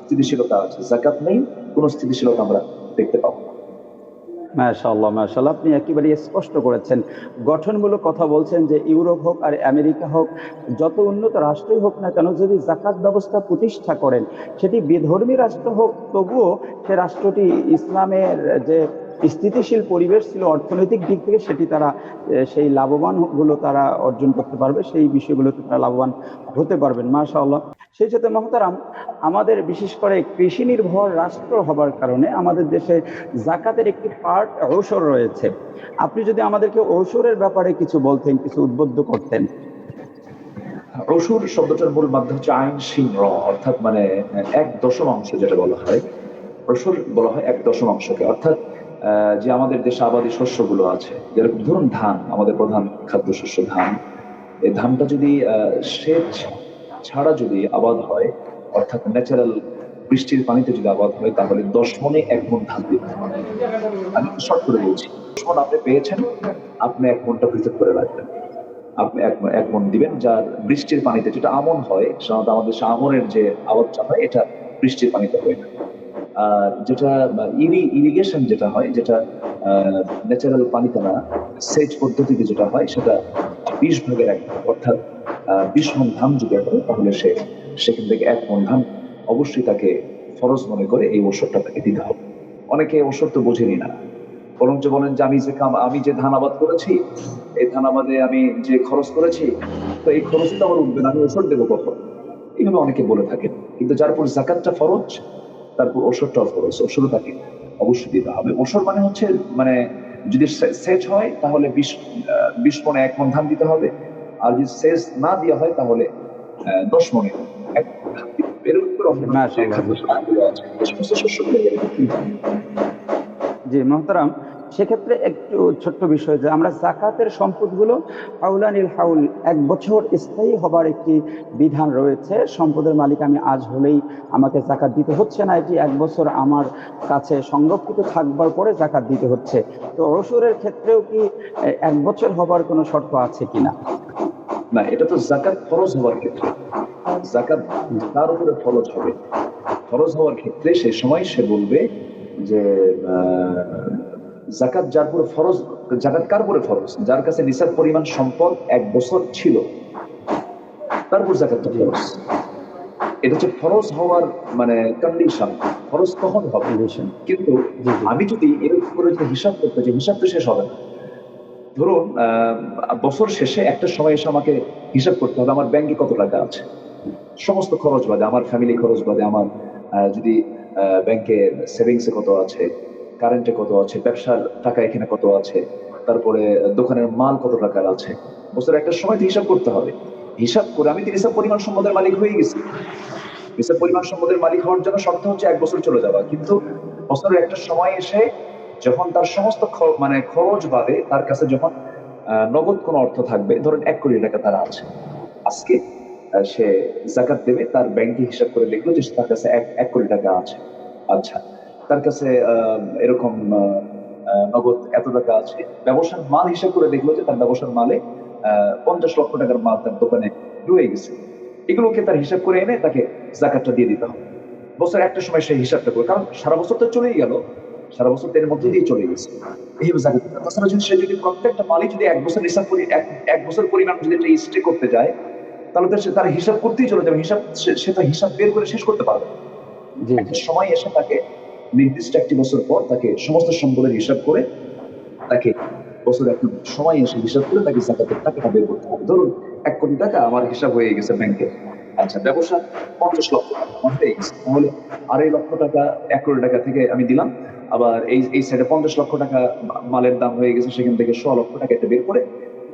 স্থিতিশীলতা আছে। যাকাত নেই, কোনো স্থিতিশীলতা আমরা দেখতে পাবো না। মাশাআল্লাহ, মাশাআল্লাহ, আপনি একেবারে স্পষ্ট করেছেন, গঠনমূলক কথা বলছেন যে ইউরোপ হোক আর আমেরিকা হোক, যত উন্নত রাষ্ট্রই হোক না কেন, যদি যাকাত ব্যবস্থা প্রতিষ্ঠা করেন, সেটি বিধর্মী রাষ্ট্র হোক, তবুও সে রাষ্ট্রটি ইসলামের যে স্থিতিশীল পরিবেশ ছিল অর্থনৈতিক দিক থেকে, সেটি তারা সেই লাভবান গুলো তারা অর্জন করতে পারবে, সেই বিষয়গুলোতে তারা লাভবান হতে পারবেন। মাশাআল্লাহ। সেই সাথে মহতারাম, আমাদের বিশেষ করে কৃষি নির্ভর রাষ্ট্র হবার কারণে আমাদের দেশে যাকাতের একটি পার্ট ঔষর রয়েছে। আপনি যদি আমাদেরকে ঔষরের ব্যাপারে কিছু বলতেন, কিছু উদ্বুদ্ধ করতেন। ঔষুর শব্দটার মূল মাধ্যম হচ্ছে আইন শিন র, অর্থাৎ মানে 1/10 যেটা বলা হয়। ঔষুর বলা হয় 1/10কে, অর্থাৎ যে আমাদের দেশে আবাদী শস্যগুলো আছে, যেরকম ধরুন ধান, আমাদের প্রধান খাদ্যশস্য ধান। এই ধানটা যদি সেচ ছাড়া যদি আবাদ হয়, অর্থাৎ ন্যাচারাল বৃষ্টির পানিতে যদি আবাদ হয়, তাহলে 10 মণে 1 মণ ধান দিতে হবে। আমি শর্ট করে বলছি, 10 মণ আপনি পেয়েছেন, আপনি 1 মণটা পৃথক করে রাখবেন। আপনি 1 মণ দিবেন, যার বৃষ্টির পানিতে, যেটা আমন হয় সাধারণত আমাদের দেশে, আমনের যে আবাদটা হয়, এটা বৃষ্টির পানিতে হয় না। আর যেটা ইরিগেশন যেটা হয়, যেটা ন্যাচারাল পানিতে না, সেচ পদ্ধতিতে যেটা হয়, সেটা 20 ভাগের 1 ভাগ, অর্থাৎ 20 মণ ধান যদি হয়, তাহলে সেখান থেকে 1 মণ ধান অবশ্যই তাকে ফরজ মনে করে এই ওষুধটা তাকে দিতে হবে। অনেকে ওষুধ তো বোঝেনি না, বরঞ্চ বলেন যে আমি যে ধান আবাদ করেছি, এই ধান আবাদে আমি যে খরচ করেছি, তো এই খরচই তো আমার উঠবে না, আমি ওষুধ দেবো কখন? এইভাবে অনেকে বলে থাকেন। কিন্তু যার উপর জাকাতটা ফরজ, তারপর ওষুধটাও ফরজ, ওষুধও তাকে অবশ্যই দিতে হবে। ওষুধ মানে হচ্ছে, মানে যদি সেচ হয় তাহলে 20 মণে 1 মণ ধান দিতে হবে, আর যদি সেচ না দেওয়া হয় তাহলে 10 মণে 1 মণ ধান দিতে হবে। এর উপর অন্যান্য যে মাশাআল্লাহ। খাদ্য সামগ্রী আছে এই সমস্ত শস্যগুলো এর ভিতরে দিতে হবে। জি মোহতারাম, সেক্ষেত্রে একটু ছোট্ট বিষয় যে আমরা জাকাতের সম্পদগুলো হাউলানিল হাউল 1 বছর স্থায়ী হবার একটি বিধান রয়েছে। সম্পদের মালিক আমি আজ হলেই আমাকে জাকাত দিতে হচ্ছে না, এটি 1 বছর আমার কাছে সংরক্ষিত থাকবার পরে জাকাত দিতে হচ্ছে। তো অসুরের ক্ষেত্রেও কি 1 বছর হবার কোনো শর্ত আছে কিনা? না, এটা তো জাকাত ফরজ হওয়ার ক্ষেত্রে, জাকাত তার উপরে ফরজ হবে। ফরজ হওয়ার ক্ষেত্রে সেই সময় সে বলবে যে জাকাত যার উপরে ফরজ, জাকাত কার উপরে ফরজ? যার কাছে নিসাব পরিমাণ সম্পদ 1 বছর ছিল, তার উপর জাকাতটা জি, ফরজ। এটা হচ্ছে ফরজ হওয়ার মানে কন্ডিশন, ফরজ কখন হবে। কন্ডিশন। কিন্তু জি, জি, আমি যদি এর উপরে যদি হিসাব করতে চাই, হিসাব তো শেষ হবে না। ধরুন বছর শেষে একটা সময় এসে আমাকে হিসাব করতে হবে আমার ব্যাংকে কত টাকা আছে, সমস্ত খরচ বাদে, আমার ফ্যামিলি খরচ বাদে, আমার যদি ব্যাংকে সেভিংসে কত আছে, কারেন্টে কত আছে, ব্যবসার টাকা এখানে কত আছে, তারপরে দোকানের মাল কত টাকার আছে, বছরের একটা সময় তো হিসাব করতে হবে। হিসাব করে আমি তো নিসাব পরিমাণ সম্পদের মালিক হয়ে গেছি। নিসাব পরিমাণ সম্পদের মালিক হওয়ার জন্য শর্ত হচ্ছে 1 বছর চলে যাওয়া। কিন্তু বছরের একটা সময় এসে যখন তার সমস্ত মানে খরচ বাদে তার কাছে যখন নগদ কোনো অর্থ থাকবে, ধরেন 1 কোটি টাকা তার আছে, আজকে সে জাকাত দেবে, তার ব্যাংকে হিসাব করে দেখলো যে তার কাছে 1 কোটি টাকা আছে। আচ্ছা, তার কাছে এরকম নগদ এত টাকা আছে। ব্যবসার মাল হিসাব করে দেখলো যে তার ব্যবসার মালে 50 লক্ষ টাকার মাল তার দোকানে রয়ে গেছে। এগুলোকে তার হিসাব করে এনে তাকে জাকাতটা দিয়ে দিতে হবে। বছর একটা সময় সে হিসাবটা করে, কারণ সারা বছর তো চলেই গেল, সারা বছর তো এর মধ্যে জি, দিয়ে চলে গেছে। এইভাবে জাকাত দিতে হবে। তাছাড়া যদি সে যদি প্রত্যেকটা মালই যদি 1 বছর হিসাব করি, এক বছর পরিমাণ যদি স্টে করতে যায়, তাহলে তো সে তার হিসাব করতেই চলে যাবে, হিসাব সে তো হিসাব বের করে শেষ করতে পারবে না। জি, একটা জি। সময় এসে তাকে নির্দিষ্ট একটি বছর পর তাকে সমস্ত সম্পদের হিসাব করে তাকে বছরে একটা সময় এসে হিসাব করে তাকে জাকাতের টাকাটা বের করতে হবে। ধরুন 1 কোটি টাকা আমার হিসাব হয়ে গেছে ব্যাংকে। আচ্ছা, ব্যবসা 50 লক্ষ টাকা আমার হয়ে গেছে, তাহলে 2.5 লক্ষ টাকা 1 কোটি টাকা থেকে আমি দিলাম। আবার এই সাইডে 50 লক্ষ টাকা মালের দাম হয়ে গেছে, সেখান থেকে 1.5 লক্ষ টাকা এটা বের করে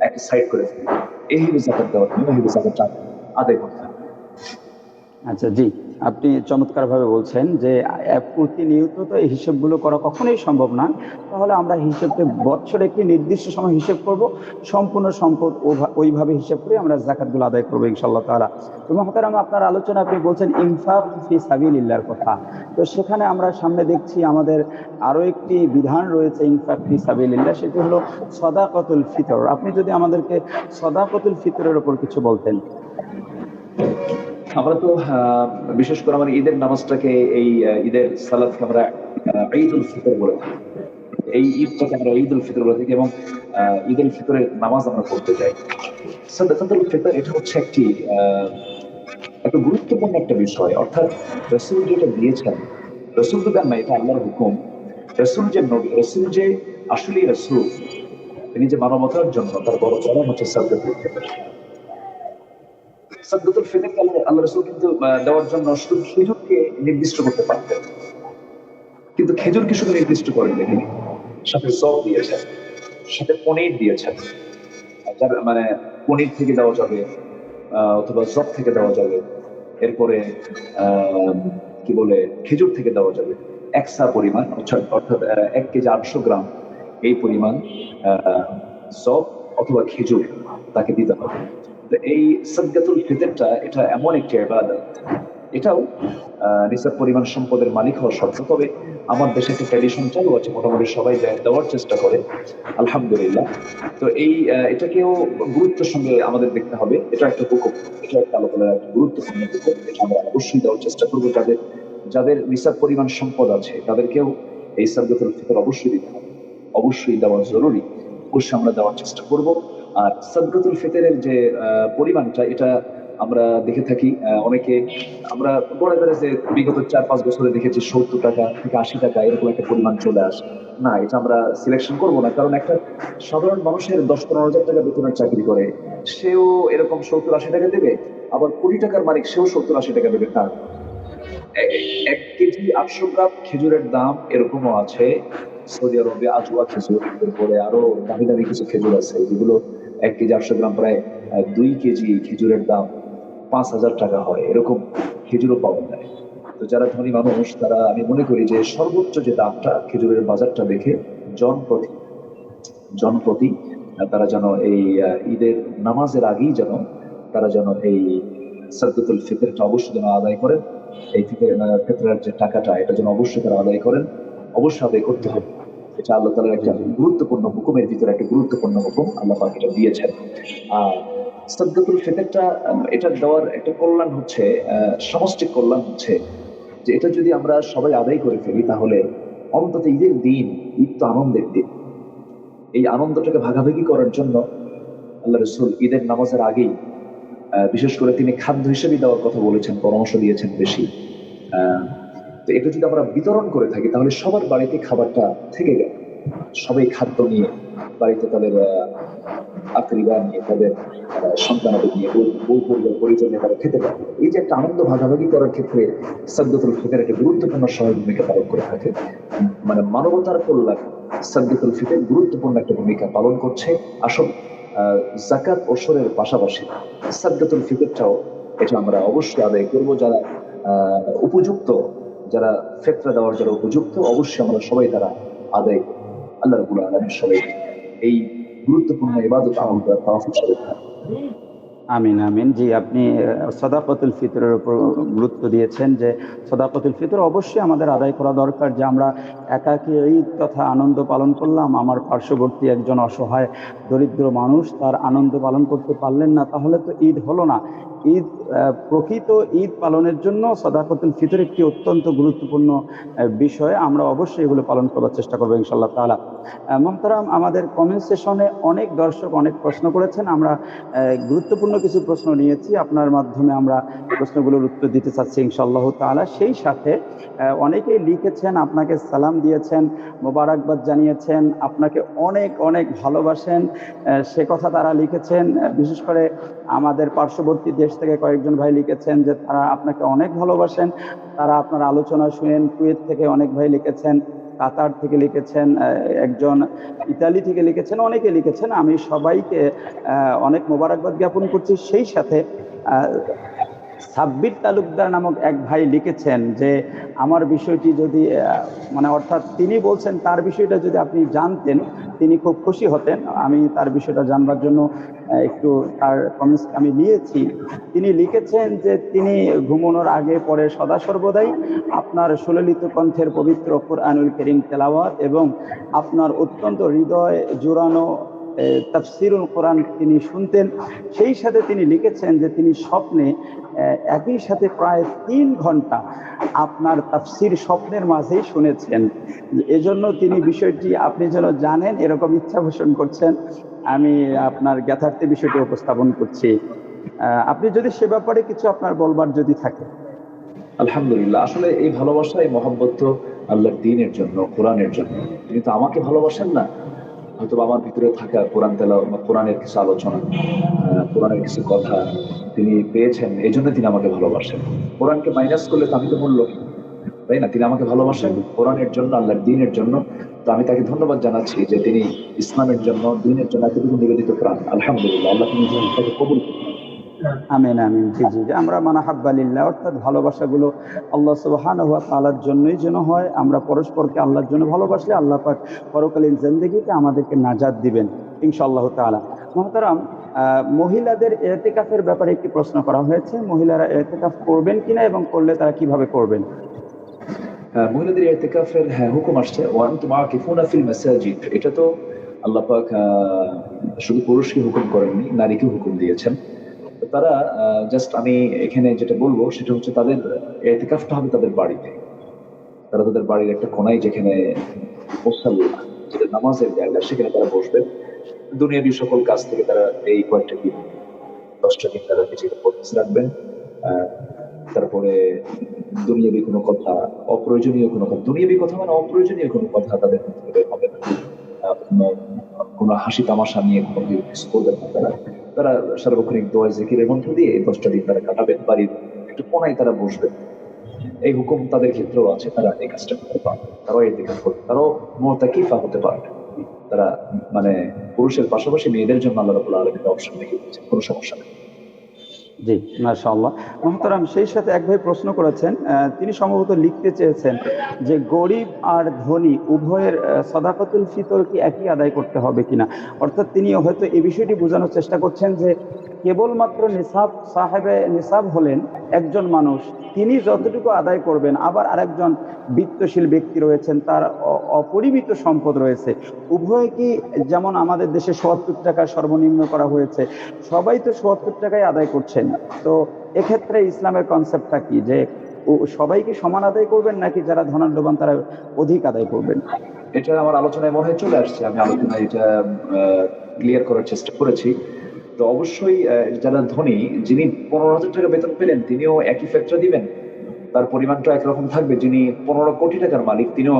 একটা সাইড করে ফেলি। এই হিসেবে জাকাত দেওয়ার জন্য এই হিসেবে জাকাতটা আদায় করতে হবে। আচ্ছা, জি। আপনি চমৎকারভাবে বলছেন যে প্রতিনিয়ত তো এই হিসেবগুলো করা কখনোই সম্ভব না। তাহলে আমরা হিসেবকে বৎসরে একটি নির্দিষ্ট সময় হিসেব করব। সম্পূর্ণ সম্পদ ওইভাবে হিসেব করে আমরা যাকাতগুলো আদায় করব ইনশাআল্লাহ তাআলা। তো মুহতারাম, আপনার আলোচনায় আপনি বলছেন ইনফাক ফি সাবিলিল্লাহর কথা। তো সেখানে আমরা সামনে দেখছি আমাদের আরো একটি বিধান রয়েছে ইনফাক ফি সাবিলিল্লাহ, সেটি হলো সাদাকাতুল ফিতর। আপনি যদি আমাদেরকে সাদাকাতুল ফিতরের উপর কিছু বলতেন। আমরা তো বিশেষ করে আমার ঈদের নামাজটাকে, এই ঈদের সালাদকে আমরা ঈদ উল ফিতর বলে থাকি। এই ঈদটাকে আমরা ঈদ উল ফিতর বলে থাকি, এবং ঈদ উল ফিতরের নামাজ আমরা পড়তে যাই। সাদাকাতুল ফিতর এটা হচ্ছে একটা গুরুত্বপূর্ণ একটা বিষয়। অর্থাৎ রাসূল যেটা দিয়েছেন, রাসূল তো দেন না, এটা আল্লাহর হুকুম। রাসূল যে নবী, রাসূল যে আসলেই রাসূল, তিনি যে মানবতার জন্য তার বড় চরম হচ্ছে সাদাকাতুল ফিতর। সাদকাতুল ফিতরকে আল্লাহ রাসূল কিন্তু দেওয়ার জন্য শুধু খেজুরকে নির্দিষ্ট করতে পারতেন, কিন্তু খেজুরকে শুধু নির্দিষ্ট করেননি তিনি, সাথে জব দিয়েছেন, সাথে পনির দিয়েছেন। যার মানে পনির থেকে দেওয়া যাবে, অথবা জব থেকে দেওয়া যাবে। এরপরে আহ, কি বলে, খেজুর থেকে দেওয়া যাবে। একসা পরিমাণ, অর্থাৎ 1 কেজি 800 গ্রাম এই পরিমাণ জব অথবা খেজুর তাকে দিতে হবে। তো এই সাদকাতুল ফিতরটা এটা এমন একটি ইবাদত, এটাও নিসাব পরিমাণ সম্পদের মালিক হওয়ার শর্ত। তবে আমার দেশে একটা ট্র্যাডিশন চালু আছে, মোটামুটি সবাই দেওয়ার চেষ্টা করে, আলহামদুলিল্লাহ। তো এটাকেও গুরুত্বের সঙ্গে আমাদের দেখতে হবে। এটা একটা হুকুম, এটা একটা আল্লাহ তাআলার একটা গুরুত্বপূর্ণ হুকুম। এটা আমরা অবশ্যই দেওয়ার চেষ্টা করবো। যাদের যাদের নিসাব পরিমাণ সম্পদ আছে তাদেরকেও এই সাদকাতুল ফিতর অবশ্যই দিতে হবে, অবশ্যই দেওয়া জরুরি। অবশ্যই আমরা দেওয়ার চেষ্টা করব। আর সাদকাতুল ফিতরের যে পরিমাণটা, এটা আমরা দেখে থাকি অনেকে, আমরা বড় বেড়ে যে বিগত 4-5 বছরে দেখেছি 70 টাকা থেকে 80 টাকা এরকম একটা পরিমাণ চলে আসে। না, এটা আমরা সিলেকশন করব না, কারণ একটা সাধারণ মানুষের 10-15 হাজার টাকা বেতনের চাকরি করে, সেও এরকম 70-80 টাকা দেবে। আবার কোটি টাকার মালিক, সেও 70-80 টাকা দেবে। তার 1 কেজি 800 গ্রাম খেজুরের দাম এরকমও আছে। সৌদি আরবে আজওয়া খেজুর, এরপরে আরো দামি দামি কিছু খেজুর আছে যেগুলো 1 কেজি 800 গ্রাম প্রায় 2 কেজি খেজুরের দাম 5,000 টাকা হয়, এরকম খেজুরও পাওয়া যায়। তো যারা ধনী মানুষ, তারা আমি মনে করি যে সর্বোচ্চ যে দামটা খেজুরের বাজারটা দেখে জনপ্রতি জনপ্রতি তারা যেন এই ঈদের নামাজের আগেই যেন তারা যেন এই সাদকাতুল ফিতরটা অবশ্যই যেন আদায় করেন। এই ফিতরের যে টাকাটা, এটা যেন অবশ্যই তারা আদায় করেন, অবশ্যই আদায় করতে হবে। এটা আল্লাহ তাআলার একটা গুরুত্বপূর্ণ হুকুমের ভিতরে একটা গুরুত্বপূর্ণ হুকুম আল্লাহ পাক এটা দিয়েছেন। আর সাদকাতুল ফিতরটা এটা দেওয়ার একটা কল্যাণ হচ্ছে, সামষ্টিক কল্যাণ হচ্ছে যে এটা যদি আমরা সবাই আদায় করে ফেলি, তাহলে অন্তত ঈদের দিন, ঈদ তো আনন্দের দিন, এই আনন্দটাকে ভাগাভাগি করার জন্য আল্লাহ রসুল ঈদের নামাজের আগেই বিশেষ করে তিনি খাদ্য হিসেবে দেওয়ার কথা বলেছেন, পরামর্শ দিয়েছেন বেশি। আহ, তো এটা যদি আমরা বিতরণ করে থাকি, তাহলে সবার বাড়িতে খাবারটা থেকে গেল, সবাই খাদ্য নিয়ে বাড়িতে তাদের আকরিবা নিয়ে, তাদের সন্তানদের নিয়ে, বউ পরিবার পরিচয় নিয়ে তারা খেতে পারে। এই যে একটা আনন্দ ভাগাভাগি করার ক্ষেত্রে সাদকাতুল ফিতর একটা গুরুত্বপূর্ণ সহায়ক ভূমিকা পালন করে থাকে। মানে মানবতার কল্যাণ সাদকাতুল ফিতর গুরুত্বপূর্ণ একটা ভূমিকা পালন করছে। আসল যাকাত ওসরের পাশাপাশি সাদকাতুল ফিতরটাও এটা আমরা অবশ্যই আদায় করব। যারা উপযুক্ত, যারা ফিতরা দেওয়ার যারা উপযুক্ত, অবশ্যই আমরা সবাই তারা আদায় করব। আল্লাহ রাব্বুল আলামিন সবাই এই গুরুত্বপূর্ণ ইবাদত আমল করার তৌফিক দান করুন। আমিন আমিন। জি, আপনি সাদাকাতুল ফিতরের উপর গুরুত্ব দিয়েছেন যে সাদাকাতুল ফিতর অবশ্যই আমাদের আদায় করা দরকার। যে আমরা একাকী ঈদ তথা আনন্দ পালন করলাম, আমার পার্শ্ববর্তী একজন অসহায় দরিদ্র মানুষ তার আনন্দ পালন করতে পারলেন না, তাহলে তো ঈদ হলো না। ঈদ প্রকৃত ঈদ পালনের জন্য সাদাকাতুল ফিতর একটি অত্যন্ত গুরুত্বপূর্ণ বিষয়। আমরা অবশ্যই এগুলো পালন করার চেষ্টা করবো ইনশাআল্লাহ তাআলা। মোহতারাম, আমাদের কমেন্ট সেশনে অনেক দর্শক অনেক প্রশ্ন করেছেন। আমরা গুরুত্বপূর্ণ কিছু প্রশ্ন নিয়েছি, আপনার মাধ্যমে আমরা প্রশ্নগুলোর উত্তর দিতে চাচ্ছি ইনশাআল্লাহ তাআলা। সেই সাথে অনেকেই লিখেছেন, আপনাকে সালাম দিয়েছেন, মোবারকবাদ জানিয়েছেন, আপনাকে অনেক অনেক ভালোবাসেন, সে কথা তারা লিখেছেন। বিশেষ করে আমাদের পার্শ্ববর্তী দেশ থেকে কয়েকজন ভাই লিখেছেন যে তারা আপনাকে অনেক ভালোবাসেন, তারা আপনার আলোচনা শুনেন। কুয়েত থেকে অনেক ভাই লিখেছেন, কাতার থেকে লিখেছেন, একজন ইতালি থেকে লিখেছেন, অনেকে লিখেছেন। আমি সবাইকে অনেক মোবারকবাদ জ্ঞাপন করছি। সেই সাথে সাব্বির তালুকদার নামক এক ভাই লিখেছেন যে আমার বিষয়টি যদি মানে অর্থাৎ তিনি বলছেন তার বিষয়টা যদি আপনি জানতেন তিনি খুব খুশি হতেন। আমি তার বিষয়টা জানবার জন্য একটু তার কমেন্টস আমি নিয়েছি। তিনি লিখেছেন যে তিনি ঘুমানোর আগে পরে সদা সর্বদাই আপনার সুললিত কণ্ঠের পবিত্র কুরআনুল কারীম তেলাওয়াত এবং আপনার অত্যন্ত হৃদয় জোড়ানো তাফসিরুল কোরআন তিনি শুনতেন। সেই সাথে তিনি লিখেছেন যে তিনি স্বপ্নে একই সাথে প্রায় 3 ঘন্টা আপনার তাফসির স্বপ্নের মাঝেই শুনেছেন। এজন্য তিনি বিষয়টি আপনি যেন জানেন এরকম ইচ্ছা পোষণ করছেন। আমি আপনার জ্ঞাতার্থে বিষয়টি উপস্থাপন করছি। আপনি যদি সে ব্যাপারে কিছু আপনার বলবার যদি থাকে। আলহামদুলিল্লাহ, আসলে এই ভালোবাসা, এই মহব্বত তো আল্লাহর দ্বীনের জন্য, কোরআনের জন্য। তিনি তো আমাকে ভালোবাসেন না, হয়তো আমার ভিতরে থাকা কোরআন তেলাওয়াত বা কোরআনের কিছু আলোচনা, কোরআনের কিছু কথা তিনি পেয়েছেন, এই জন্য তিনি আমাকে ভালোবাসেন। কোরআনকে মাইনাস করলে তো আমি তো মূল্য, তাই না? তিনি আমাকে ভালোবাসেন কোরআনের জন্য, আল্লাহর দ্বীনের জন্য। তো আমি তাকে ধন্যবাদ জানাচ্ছি যে তিনি ইসলামের জন্য, দ্বীনের জন্য এতটুকু নিবেদিত প্রাণ। আলহামদুলিল্লাহ, আল্লাহ তিনি তাকে কবুল করুন। আমিন আমিন। জি জি জি। আমরা মানাহাব্বা লিল্লাহ অর্থাৎ ভালোবাসাগুলো আল্লাহ সুবহানাহু ওয়া তাআলার জন্যই যেন হয়। আমরা পরস্পরকে আল্লাহর জন্য ভালোবাসলে আল্লাহ পাক পরকালীন জিন্দেগিতে আমাদেরকে নাজাত দিবেন ইনশাআল্লাহ তাআলা। মুহতারাম, মহিলাদের ইতিকাফের ব্যাপারে একটি প্রশ্ন করা হয়েছে। মহিলারা ইতিকাফ করবেন কিনা এবং করলে তারা কিভাবে করবেন? মহিলাদের ইতিকাফের হুকুম আসছে, ওয়া আনতুম আকিফুনা ফিল মাসাজিদ। এটা তো আল্লাহ পাক শুধু পুরুষকে হুকুম করেননি, নারীকে হুকুম দিয়েছেন। তারা জাস্ট আমি এখানে যেটা বলবো সেটা হচ্ছে তাদের ইতিকাফটা হবে তাদের বাড়িতে। তারা তাদের বাড়ির একটা কোনায়, যেখানে মুসাল্লা, যেটা নামাজের জায়গা, সেখানে তারা বসবে। দুনিয়াবী সকল কাজ থেকে তারা এই কয়েকটা দিন 10টা দিন তারা নিজেকে ফোকাস রাখবেন। তারপরে দুনিয়াবি কোনো কথা, অপ্রয়োজনীয় কোনো কথা, দুনিয়াবি কথা মানে অপ্রয়োজনীয় কোনো কথা তাদের মুখ থেকে বের হবে না। কোনো হাসি তামাশা নিয়ে কোনো কিছু করবেন না তারা। তারা সার্বক্ষণিক দোয়া জিকিরের মধ্য দিয়ে এই 10টা দিন তারা কাটাবেন, বাড়ির একটু কোনায় তারা বসবেন। এই হুকুম তাদের ক্ষেত্রেও আছে, তারা এই কাজটা করতে পারবে, তারাও এই দিকে করবে, তারাও মুতাকিফা হতে পারবে। তারা মানে পুরুষের পাশাপাশি মেয়েদের জন্য আল্লাহ রাব্বুল আলামিন অপশন রেখে দিয়েছেন, কোনো সমস্যা নেই। জি, মাশাআল্লাহ। মুহতারাম, সেই সাথে এক ভাই প্রশ্ন করেছেন, তিনি সম্ভবত লিখতে চেয়েছেন যে গরিব আর ধনী উভয়ের সাদাকাতুল ফিতর কি একই আদায় করতে হবে কিনা। অর্থাৎ তিনি হয়তো এই বিষয়টি বোঝানোর চেষ্টা করছেন যে কেবলমাত্র নিসাব সাহেবে নিসাব হলেন একজন মানুষ, তিনি যতটুকু আদায় করবেন, আবার আরেকজন বিত্তশীল ব্যক্তি রয়েছেন, তার অপরিমিত সম্পদ রয়েছে, উভয় কি যেমন আমাদের দেশে ৭০ টাকা সর্বনিম্ন করা হয়েছে, সবাই তো ৭০ টাকায় আদায় করছেন। তো এক্ষেত্রে ইসলামের কনসেপ্টটা কি, যে সবাই কি সমান আদায় করবেন নাকি যারা ধনাঢ্যবান তারা অধিক আদায় করবেন? এটা আমার আলোচনায় মনে হয় চলে আসছে, আমি আলোচনায় এটা ক্লিয়ার করার চেষ্টা করেছি। তো অবশ্যই যারা ধনী, যিনি 15,000 টাকা বেতন পেলেন তিনিও একই ফ্যাক্টর দিবেন, তার পরিমাণটা একরকম থাকবে। যিনি 15 কোটি টাকার মালিক তিনিও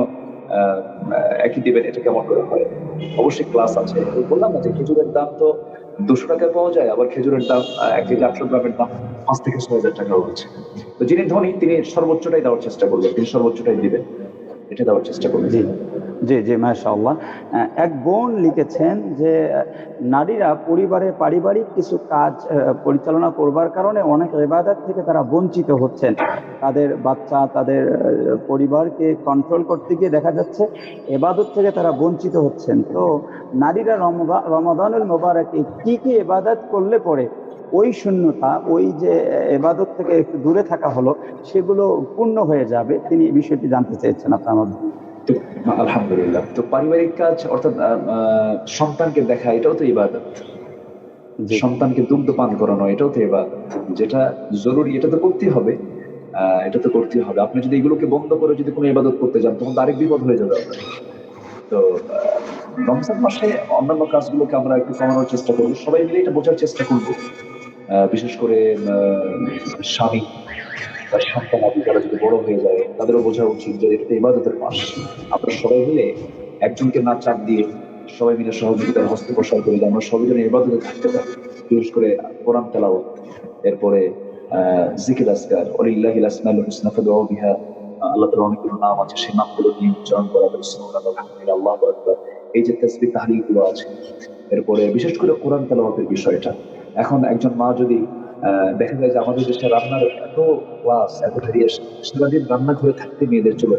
একই দিবেন, এটা কেমন করে হয়? অবশ্যই ক্লাস আছে। ওই বললাম না যে খেজুরের দাম তো 200 টাকায় পাওয়া যায়, আবার খেজুরের দাম 1 কেজি 800 গ্রামের দাম 5 থেকে 6,000 টাকা হচ্ছে। তো যিনি ধনী তিনি সর্বোচ্চটাই দেওয়ার চেষ্টা করবেন, তিনি সর্বোচ্চটাই দিবেন, এটা দেওয়ার চেষ্টা করবেন। জি জি জি, মাশাআল্লাহ। এক বোন লিখেছেন যে নারীরা পরিবারে পারিবারিক কিছু কাজ পরিচালনা করবার কারণে অনেক ইবাদত থেকে তারা বঞ্চিত হচ্ছেন। তাদের বাচ্চা, তাদের পরিবারকে কন্ট্রোল করতে গিয়ে দেখা যাচ্ছে ইবাদত থেকে তারা বঞ্চিত হচ্ছেন। তো নারীরা রমাদানুল মোবারকে কি কি ইবাদত করলে পরে ওই শূন্যতা, ওই যে ইবাদত থেকে একটু দূরে থাকা হলো, সেগুলো পূর্ণ হয়ে যাবে? তিনি এই বিষয়টি জানতে চেয়েছেন আপনার মাধ্যমে। তো আলহামদুলিল্লাহ, তো পারিবারিক কাজ অর্থাৎ সন্তানকে দেখা, এটাও তো ইবাদত। জি সন্তানকে দুগ্ধ পান করানো, এটাও তো ইবাদত। যেটা জরুরি এটা তো করতেই হবে, এটা তো করতেই হবে। আপনি যদি এগুলোকে বন্ধ করে যদি কোনো ইবাদত করতে যান তখন তো আরেক বিপদ হয়ে যাবে আপনার। তো রমজান মাসে অন্যান্য কাজগুলোকে আমরা একটু কমানোর চেষ্টা করবো, সবাই মিলে এটা বোঝার চেষ্টা করবো। বিশেষ করে স্বামী বা সন্তান আদি তারা যদি বড় হয়ে যায় তাদেরও বোঝা উচিত যে এটা তো ইবাদতের মাস। আমরা সবাই মিলে একজনকে না চাপ দিয়ে সবাই মিলে সহযোগিতার হস্ত প্রসার করে যে আমরা সবাই যেন ইবাদতে থাকতে পারি। বিশেষ করে কোরআন তেলাওয়াত, এরপরে জিকির আজকার, ওয়ালিল্লাহিল আসমাউল হুসনা ফাদউ বিহা, আল্লাহ তাআলার অনেকগুলো নাম আছে, সেই নামগুলো নিয়ে উচ্চারণ করা, সুবহানাল্লাহ, আলহামদুলিল্লাহ, আল্লাহু আকবার, এই যে তাসবিহ তাহলিল গুলো আছে। এরপরে বিশেষ করে কোরআন তেলাওয়াতের বিষয়টা, এখন একজন মা যদি দেখা যায় যে আমাদের দেশে রান্নার এত ক্লাস, এত ভেরিয়েশন, সারাদিন রান্নাঘরে থাকতে মেয়েদের চলে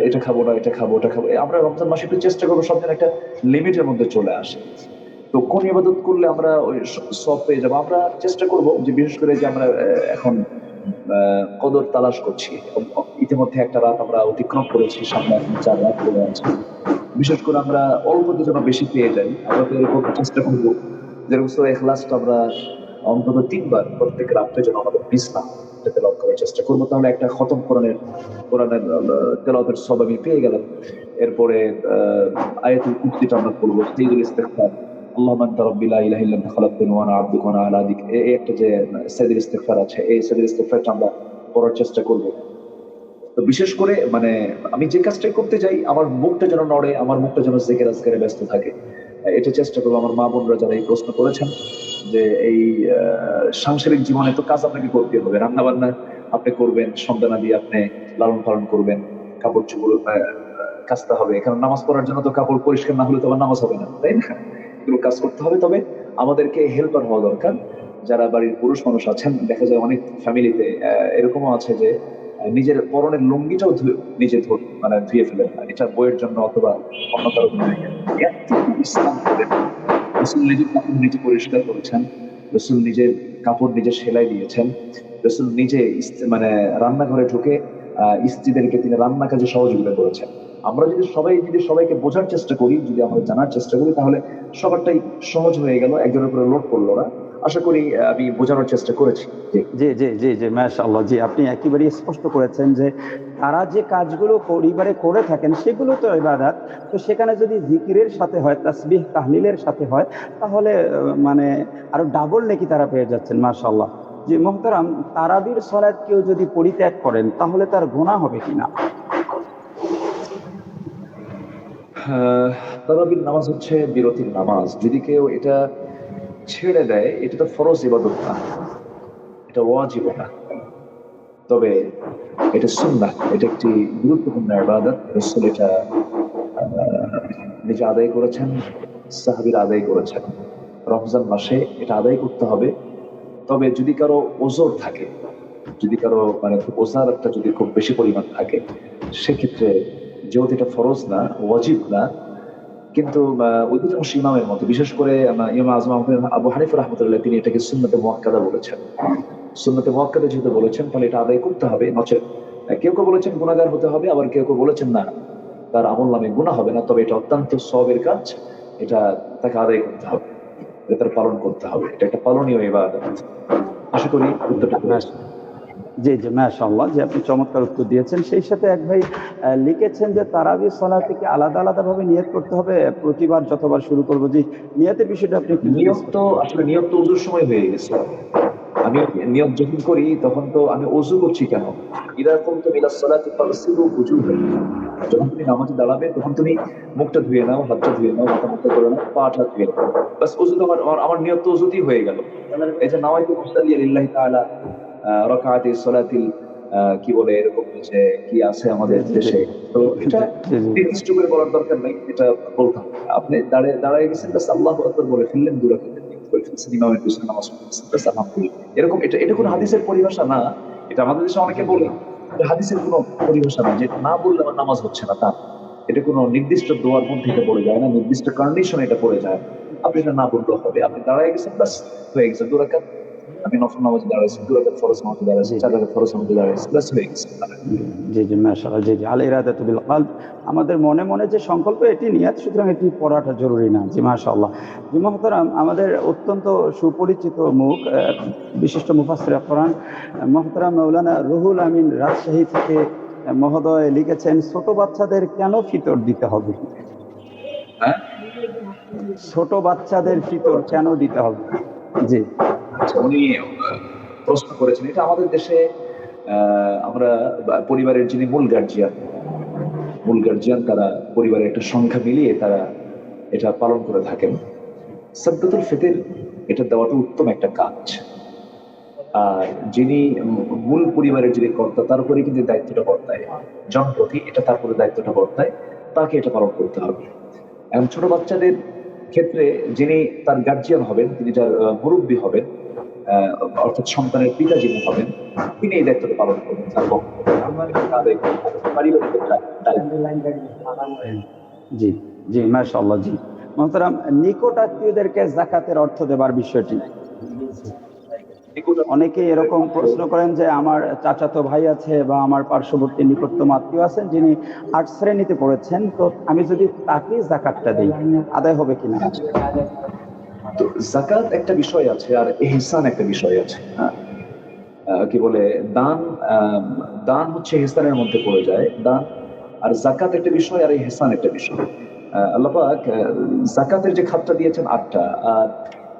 এটা খাবো না, এটা খাবো, ওটা খাবো। আমরা রমজান মাসে একটু চেষ্টা করবো সব যেন একটা লিমিটের মধ্যে চলে আসে। তো কোন ইবাদত করলে আমরা ওই সব পেয়ে যাবো, আমরা চেষ্টা করব যে বিশেষ করে যে আমরা এখন কদর তালাশ করছি, ইতিমধ্যে একটা রাত আমরা অতিক্রম করেছি, সামনে এখন 4 রাত পড়ে আছে। বিশেষ করে আমরা অল্পতে যেন বেশি পেয়ে যাই, আমরা তো এরকম চেষ্টা করবো যেরকম সূরা ইখলাসটা আমরা অন্তত 3 বার প্রত্যেক রাত্রে যেন আমাদের মিস না এটা তেলাওয়াত করার চেষ্টা করবো। তাহলে একটা খতম কোরআনের তেলাওয়াতের সওয়াব আমি পেয়ে গেলাম। এরপরে আয়াতুল কুরসিটা আমরা পড়বো, সাইয়্যিদুল ইস্তিগফার, আল্লাহুম্মা আনতা রাব্বি লা ইলাহা ইল্লা আনতা খালাকতানি ওয়া আনা আবদুকা ওয়া আনা আলা আহদিক, এই একটা যে সাইয়্যিদুল ইস্তিগফার আছে, এই সাইয়্যিদুল ইস্তিগফারটা আমরা পড়ার চেষ্টা করবো। তো বিশেষ করে মানে আমি যে কাজটাই করতে যাই আমার মুখটা যেন নড়ে, আমার মুখটা যেন জিকির আজকারে ব্যস্ত থাকে, এটা চেষ্টা করবো। আমার মা বোনরা যারা এই প্রশ্ন করেছেন যে এই সাংসারিক জীবনে তো কাজ আপনাকে করতে হবে, রান্না বান্না আপনি করবেন, সন্তানাদি আপনি লালন পালন করবেন, কাপড় চোপড় কাচতে হবে, এখানে নামাজ পড়ার জন্য তো কাপড় পরিষ্কার না হলে তো আবার নামাজ হবে না, তাই না? এগুলো কাজ করতে হবে। তবে আমাদেরকে হেল্পার হওয়া দরকার। যারা বাড়ির পুরুষ মানুষ আছেন, দেখা যায় অনেক ফ্যামিলিতে এরকমও আছে যে নিজের পরনের লুঙ্গিটাও নিজে মানে ধুয়ে ফেলেন না, এটা বইয়ের জন্য অথবা অন্য কারো জন্য। ইসলাম করে রসুল নিজের কাপড় নিজে পরিষ্কার করেছেন, রসুল নিজের কাপড় নিজে সেলাই দিয়েছেন, রসুল নিজে মানে রান্নাঘরে ঢুকে স্ত্রীদেরকে তিনি রান্না কাজে সহযোগিতা করেছেন। আমরা যদি সবাইকে বোঝার চেষ্টা করি, যদি আমরা জানার চেষ্টা করি, তাহলে সবারটাই সহজ হয়ে গেল, একজনের উপরে লোড পড়লো না। আশা করি আমি বোঝানোর চেষ্টা করেছি। জি জি জি জি মাশাআল্লাহ, জি আপনি একেবারে স্পষ্ট করেছেন যে তারা যে কাজগুলো পরিবারে করে থাকেন সেগুলো তো ইবাদত। তো সেখানে যদি জিকিরের সাথে হয়, তাসবিহ তাহলিলের সাথে হয়, তাহলে মানে আরো ডাবল নেকি তারা পেয়ে যাচ্ছেন। মাশাআল্লাহ। জি মুহতারাম, তারাবির সালাত কেউ যদি পরিত্যাগ করেন তাহলে তার গুনাহ হবে কিনা? তারাবির নামাজ হচ্ছে বিরতির নামাজ। যদি কেউ এটা ছেড়ে দেয়, এটা তো ফরজ ইবাদত না, এটা ওয়াজিব না, তবে এটা সুন্নাহ, এটা একটি গুরুত্বপূর্ণ ইবাদত। রাসূল এটা নিজে আদায় করেছেন, সাহাবীরা আদায় করেছেন। রমজান মাসে এটা আদায় করতে হবে। তবে যদি কারো ওজর থাকে, যদি কারো মানে খুব ওজারটা যদি খুব বেশি পরিমাণ থাকে, সেক্ষেত্রে যেহেতু এটা ফরজ না, ওয়াজিব না, কিন্তু অধিকাংশ ইমামের মতে, বিশেষ করে ইমাম আজম আবু হানিফা রাহমাতুল্লাহ, তিনি এটাকে সুন্নতে মুআক্কাদা বলেছেন। সুন্নতে মুআক্কাদা যেহেতু বলেছেন, তাহলে এটা আদায় করতে হবে। নচেত কেউ কেউ বলেছেন গুনাহগার হতে হবে, আবার কেউ কেউ বলেছেন না, তার আমল নামে গুনাহ হবে না, তবে এটা অত্যন্ত সওয়াবের কাজ, এটা তাকে আদায় করতে হবে, এটা তার পালন করতে হবে। এটা একটা পালনীয় ইবাদত। আশা করি উত্তরটা পেয়েছেন। জি, জি মাশাআল্লাহ, জি আপনি চমৎকার উত্তর দিয়েছেন। সেই সাথে এক ভাই লিখেছেন যে তারাবির সালাতে কি আলাদা ভাবে নিয়ত করতে হবে প্রতিবার যতবার শুরু করব? জি, নিয়তের বিষয়টা আপনি একটু যদি নিয়ত তো ওযুর সময় হয়ে গেছে। আমি নিয়ত যখন করি তখন তো আমি ওযু করছি কেন? ইদা কুনতুম ইলা সলাতি ফাগসিলু উজুহাকুম। যখন তুমি নামাজে দাঁড়াবে তখন তুমি মুখটা ধুয়ে নাও, হাতটা ধুয়ে নাও, মাথা মুখটা করে নাও, পাটা ধুয়ে নাও। বাস ওযু তো আমার নিয়ত তো ওযুতেই হয়ে গেল। এই যে নাওয়াইতু মুসাল্লিয়া লিল্লাহি তাআলা রাকাআতি সলাতিল কি বলে এরকম যে কি আছে আমাদের জি, জি, জি। দেশে। তো এটা জি, জি। নির্দিষ্ট করে বলার দরকার নাই। এটা বলতাম। আপনি দাঁড়ায় গেছেন, বাস আল্লাহু আকবার বলে ফেললেন, ২ রাকাতের নিয়ত করে ফেলছেন, ইমামের পিছনে নামাজ পড়তেছেন, বাস আলহামদুলিল্লাহ। এরকম এটা কোনো হাদিসের পরিভাষা না। এটা আমাদের দেশে অনেকে বলে, এটা হাদিসের কোনো পরিভাষা না, যেটা না বললে আমার নামাজ হচ্ছে না তা। এটা কোনো নির্দিষ্ট দোয়ার মধ্যে এটা পড়ে যায় না, নির্দিষ্ট কন্ডিশনে এটা পড়ে যায়। আপনি এটা না বললেও হবে। আপনি দাঁড়ায় গেছেন, বাস হয়ে গেছে ২ রাকাত। আমি নফল নামাজে দাঁড়াইছি, ২ রাকাত ফরজ নামাজে দাঁড়াইছি, জি, ৪ রাকাত ফরজ নামাজে দাঁড়াইছি, বাস হয়ে গেছে। জি, জি মাশাআল্লাহ, জি, জি। আল ইরাদাতু বিল কলব, আমাদের মনে যে সংকল্প এটি নিয়াত, সুতরাং এটি পড়াটা জরুরি না। জি মাশাআল্লাহ। জি মুহতারাম, আমাদের অত্যন্ত সুপরিচিত মুখ বিশিষ্ট মুফাসসির কোরআন মুহতারাম মাওলানা রুহুল আমিন রাজশাহী থেকে মহোদয় লিখেছেন, ছোট বাচ্চাদের কেন ফিতর দিতে হবে? হ্যাঁ? ছোট বাচ্চাদের ফিতর কেন দিতে হবে? জি। আচ্ছা, উনি প্রশ্ন করেছেন। এটা আমাদের দেশে আমরা পরিবারের যিনি মূল গার্জিয়ান তারা পরিবারের একটা সংখ্যা মিলিয়ে তারা এটা পালন করে থাকেন। সাদকাতুল ফিতর এটা দেওয়াটা উত্তম একটা কাজ। আর যিনি মূল পরিবারের যিনি কর্তা, তার উপরে কিন্তু দায়িত্বটা বর্তায়। জনপ্রতি এটা তার উপরে দায়িত্বটা বর্তায়। তাকে এটা পালন করতে হবে। এখন ছোট বাচ্চাদের ক্ষেত্রে যিনি তার গার্জিয়ান হবেন, তিনি যার মুরব্বি হবেন, অর্থাৎ সন্তানের পিতা যিনি হবেন, তিনি এই দায়িত্বটা পালন করবেন তার পক্ষ থেকে। আদায় করবেন। পারিবারিক একটা দায়িত্ব। জি, জি মাশাআল্লাহ, জি। মুহতারাম, নিকট আত্মীয়দেরকে যাকাতের অর্থ দেবার বিষয়টি। অনেকেই এরকম প্রশ্ন করেন যে আমার চাচাতো ভাই আছে বা আমার পার্শ্ববর্তী নিকটতম আত্মীয় আছেন যিনি ৮ শ্রেণীতে পড়েছেন, তো আমি যদি তাকে যাকাতটা দেই আদায় হবে কিনা? তো যাকাত একটা বিষয় আছে আর ইহসান একটা বিষয় আছে। হ্যাঁ? কি বলে দান, দান হচ্ছে ইহসানের মধ্যে পড়ে যায়। দান আর যাকাত একটা বিষয় আর ইহসান একটা বিষয়। আল্লাহ পাক যাকাতের যে খাতটা দিয়েছেন ৮ টা, আর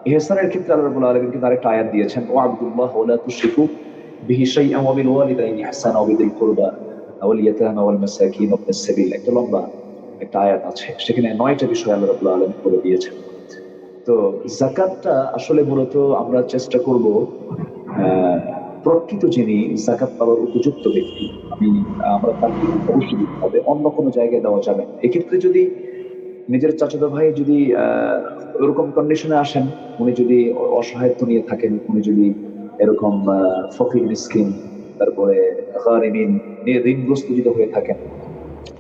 ইহসানের ক্ষেত্রে আল্লাহ রাব্বুল আলামিন কিন্তু আরেকটা আয়াত দিয়েছেন, ওয়া'বুদুল্লাহ ওয়া লা তুশরিকু বিহি শাইআন ওয়া বিল ওয়ালিদাইনি ইহসানা ওয়া বিযিল কুরবা ওয়াল ইয়াতামা ওয়াল মাসাকিন ওয়া ইবনাস সাবিল। একটা লম্বা একটা আয়াত আছে। সেখানে ৯ টা বিষয় আল্লাহ রাব্বুল আলামিন বলে দিয়েছেন। তো যাকাতটা আসলে মূলত আমরা চেষ্টা করব প্রকৃত যিনি যাকাত পাওয়ার উপযুক্ত ব্যক্তি, আমরা তাকে অবশ্যই দিতে হবে, অন্য কোনো জায়গায় দেওয়া যাবে না। এক্ষেত্রে যদি নিজের চাচাতো ভাই যদি ওরকম কন্ডিশনে আসেন, উনি যদি অসহায়ত্ব নিয়ে থাকেন, উনি যদি এরকম ফকির মিসকিন, তারপরে গারিমিন, ঋণগ্রস্ত যদি হয়ে থাকেন,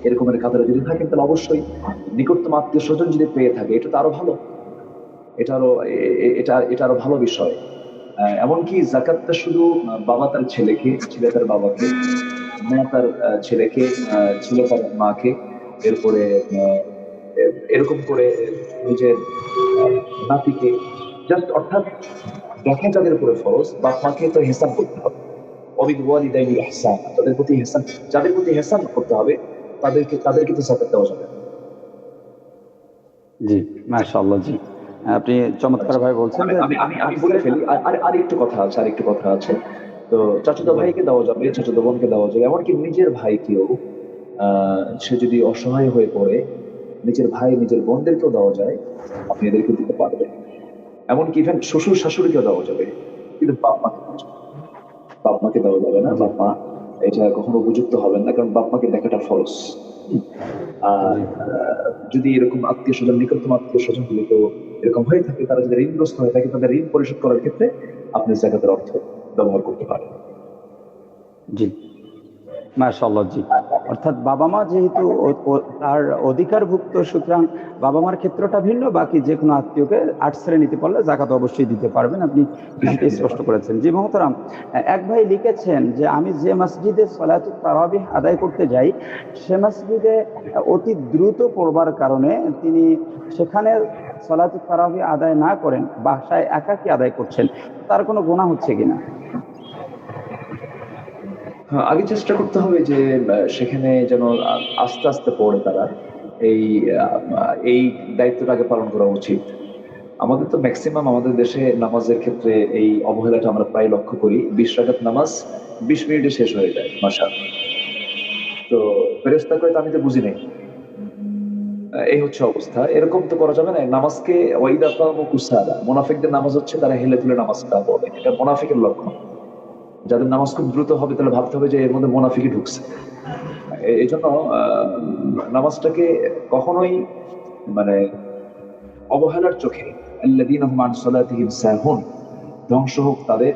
এরকমের কাতারে যদি থাকেন, তাহলে অবশ্যই নিকটতম আত্মীয় স্বজন যদি পেয়ে থাকে, এটা তো আরো ভালো। এটা আরো এটা আরো ভালো বিষয়। এমনকি যাকাতটা শুধু বাবা তার ছেলেকে, ছেলে তার বাবাকে, মা তার ছেলেকে, ছেলে তার মাকে, এরপরে এরকম করে নিজের নাতিকে, জাস্ট অর্থাৎ দেখা যাদের উপরে ফরজ, বাপ মাকে তো ইহসান করতে হবে। ওয়াবিলওয়ালিদাইনি ইহসানা, তাদের প্রতি ইহসান, যাদের প্রতি ইহসান করতে হবে তাদেরকে তো যাকাত দেওয়া যাবে না। জি, মাশাআল্লাহ। জি, আপনি চমৎকার ভাবে বলছেন আমি যে আমি আমি আমি বলে ফেলি, আরেকটু কথা আছে, আরেকটু কথা আছে। তো চাচাতো বলেন। ভাইকে দেওয়া যাবে, চাচাতো বোনকে দেওয়া যাবে, এমনকি নিজের ভাইকেও সে যদি অসহায় হয়ে পড়ে, নিজের ভাই নিজের বোনদেরকেও দেওয়া যায়, আপনি এদেরকে দিতে পারবেন। এমনকি ইভেন শ্বশুর শাশুড়িকেও দেওয়া যাবে, কিন্তু বাপ মাকে দেওয়া যাবে না। বাপ মাকে দেওয়া যাবে না, জি, বাপ মা এটা কখনো উপযুক্ত হবেন না, কারণ বাপ মাকে দেখাটা ফরজ। আর জি, যদি এরকম আত্মীয় স্বজন, নিকটতম আত্মীয় স্বজন গুলো তো এরকম হয়ে থাকে, তারা যদি ঋণগ্রস্ত হয়ে থাকে, তাদের ঋণ পরিশোধ করার ক্ষেত্রে আপনি জাকাতের অর্থ ব্যবহার করতে পারেন। জি, মাশাআল্লাহ। জি, অর্থাৎ বাবা মা যেহেতু তার অধিকারভুক্ত, সুতরাং বাবা মার ক্ষেত্রটা ভিন্ন। বাকি যে কোনো আত্মীয়কে ৮ শ্রেণীতে পড়লে জাকাত অবশ্যই দিতে পারবেন। আপনি হ্যাঁ, বিষয়টি দিতে স্পষ্ট পারেন। করেছেন। জি মোহতারাম, এক ভাই লিখেছেন যে আমি যে মসজিদে সলাতুত তারাবিহ আদায় করতে যাই, সে মসজিদে অতি দ্রুত পড়বার কারণে তিনি সেখানে সলাতুত তারাবিহ আদায় না করেন, বাসায় একাকী আদায় করছেন। তার কোনো গুনাহ হচ্ছে কিনা? হ্যাঁ, আগে চেষ্টা করতে হবে যে সেখানে যেন আস্তে আস্তে পড়ে তারা, এই এই দায়িত্বটা আগে পালন করা উচিত। আমাদের তো ম্যাক্সিমাম আমাদের দেশে নামাজের ক্ষেত্রে এই অবহেলাটা আমরা প্রায় লক্ষ্য করি। 20 রাকাত নামাজ 20 মিনিটে শেষ হয়ে যায়, মাশাআল্লাহ। তো ফেরেশতা কয় তো আমি তো বুঝি নাই। এই হচ্ছে অবস্থা। এরকম তো করা যাবে না। নামাজকে ওয়াইদা কামু কুসালা, মুনাফিকদের নামাজ হচ্ছে তারা হেলে দুলে নামাজটা পড়ে, এটা মুনাফিকের লক্ষণ। যাদের নামাজ খুব দ্রুত হবে তাহলে ভাবতে হবে যে এর মধ্যে মুনাফিকই ঢুকছে। এই জন্য নামাজটাকে কখনোই মানে অবহেলার চোখে, আল্লাযীনা হুম আন সালাতিহিম সাহুন, ধ্বংস হোক তাদের,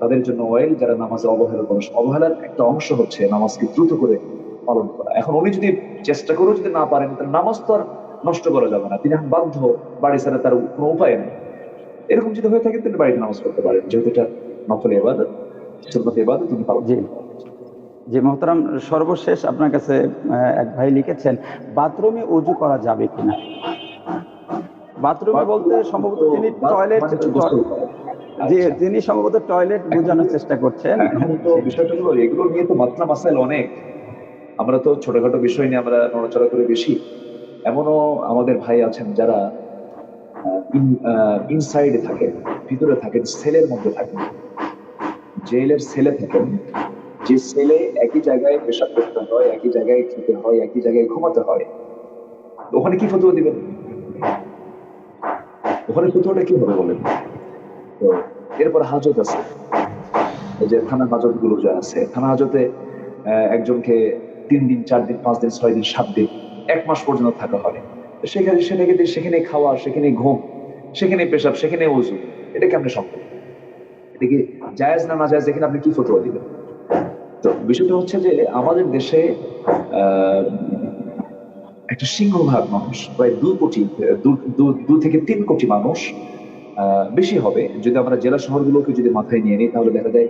তাদের জন্য ওয়াইল যারা নামাজে অবহেলা করে। অবহেলার একটা অংশ হচ্ছে নামাজকে দ্রুত করে পালন করা। এখন উনি যদি চেষ্টা করেও যদি না পারেন, তাহলে নামাজ তো আর নষ্ট করা যাবে না, তিনি এখন বাধ্য, বাড়ি ছাড়া তার কোনো উপায় নেই। এরকম যদি হয়ে থাকে তিনি বাড়িতে নামাজ পড়তে পারেন, যেহেতু এটা নফল ইবাদত, সুন্নত ইবাদত তিনি পালন জি, করতে পারেন। জি মোহতারাম, সর্বশেষ আপনার কাছে এক ভাই লিখেছেন বাথরুমে অজু করা যাবে কিনা। বাথরুমে বলতে সম্ভবত তিনি বাদ টয়লেট, মানে হচ্ছে গোসল করা। জি আচ্ছা, তিনি সম্ভবত টয়লেট এখন বোঝানোর চেষ্টা করছেন। এখন তো জি, বিষয়টা হলো এগুলো নিয়ে তো মাত্রা মাসাইল অনেক। আমরা তো ছোটখাটো বিষয় নিয়ে আমরা নড়াচড়া করে বেশি। এমনও আমাদের ভাই আছেন যারা ইনসাইডে থাকেন, ভিতরে থাকেন, সেলের মধ্যে থাকেন, জেলের সেলে থাকেন। যে সেলে একই জায়গায় পেশাব করতে হয়, একই জায়গায় খেতে হয়, একই জায়গায় ঘুমাতে হয়, ওখানে কি ফতোয়া দিবেন? ওখানে ফতোয়াটা কি হবে বলেন? তো এরপর হাজত আছে, এই যে থানা হাজত গুলো যা আছে, থানা হাজতে একজনকে 3 দিন, 4 দিন, 5 দিন, 6 দিন, 7 দিন, 1 মাস পর্যন্ত থাকা হয়। তো সেখানে খাওয়া, সেখানে ঘুম, সেখানে পেশাব, সেখানে ওযু, এটা কেমনে সম্ভব? এটা কি জায়েজ না নাজায়েজ, এখানে আপনি কি ফতোয়া দিবেন? তো বিষয়টা হচ্ছে যে আমাদের দেশে আহ একটা সিংহভাগ মানুষ, প্রায় 2 কোটি, 2 থেকে 3 কোটি মানুষ, বেশি হবে যদি আমরা জেলা শহরগুলোকে যদি মাথায় নিয়ে নিই, তাহলে দেখা যায়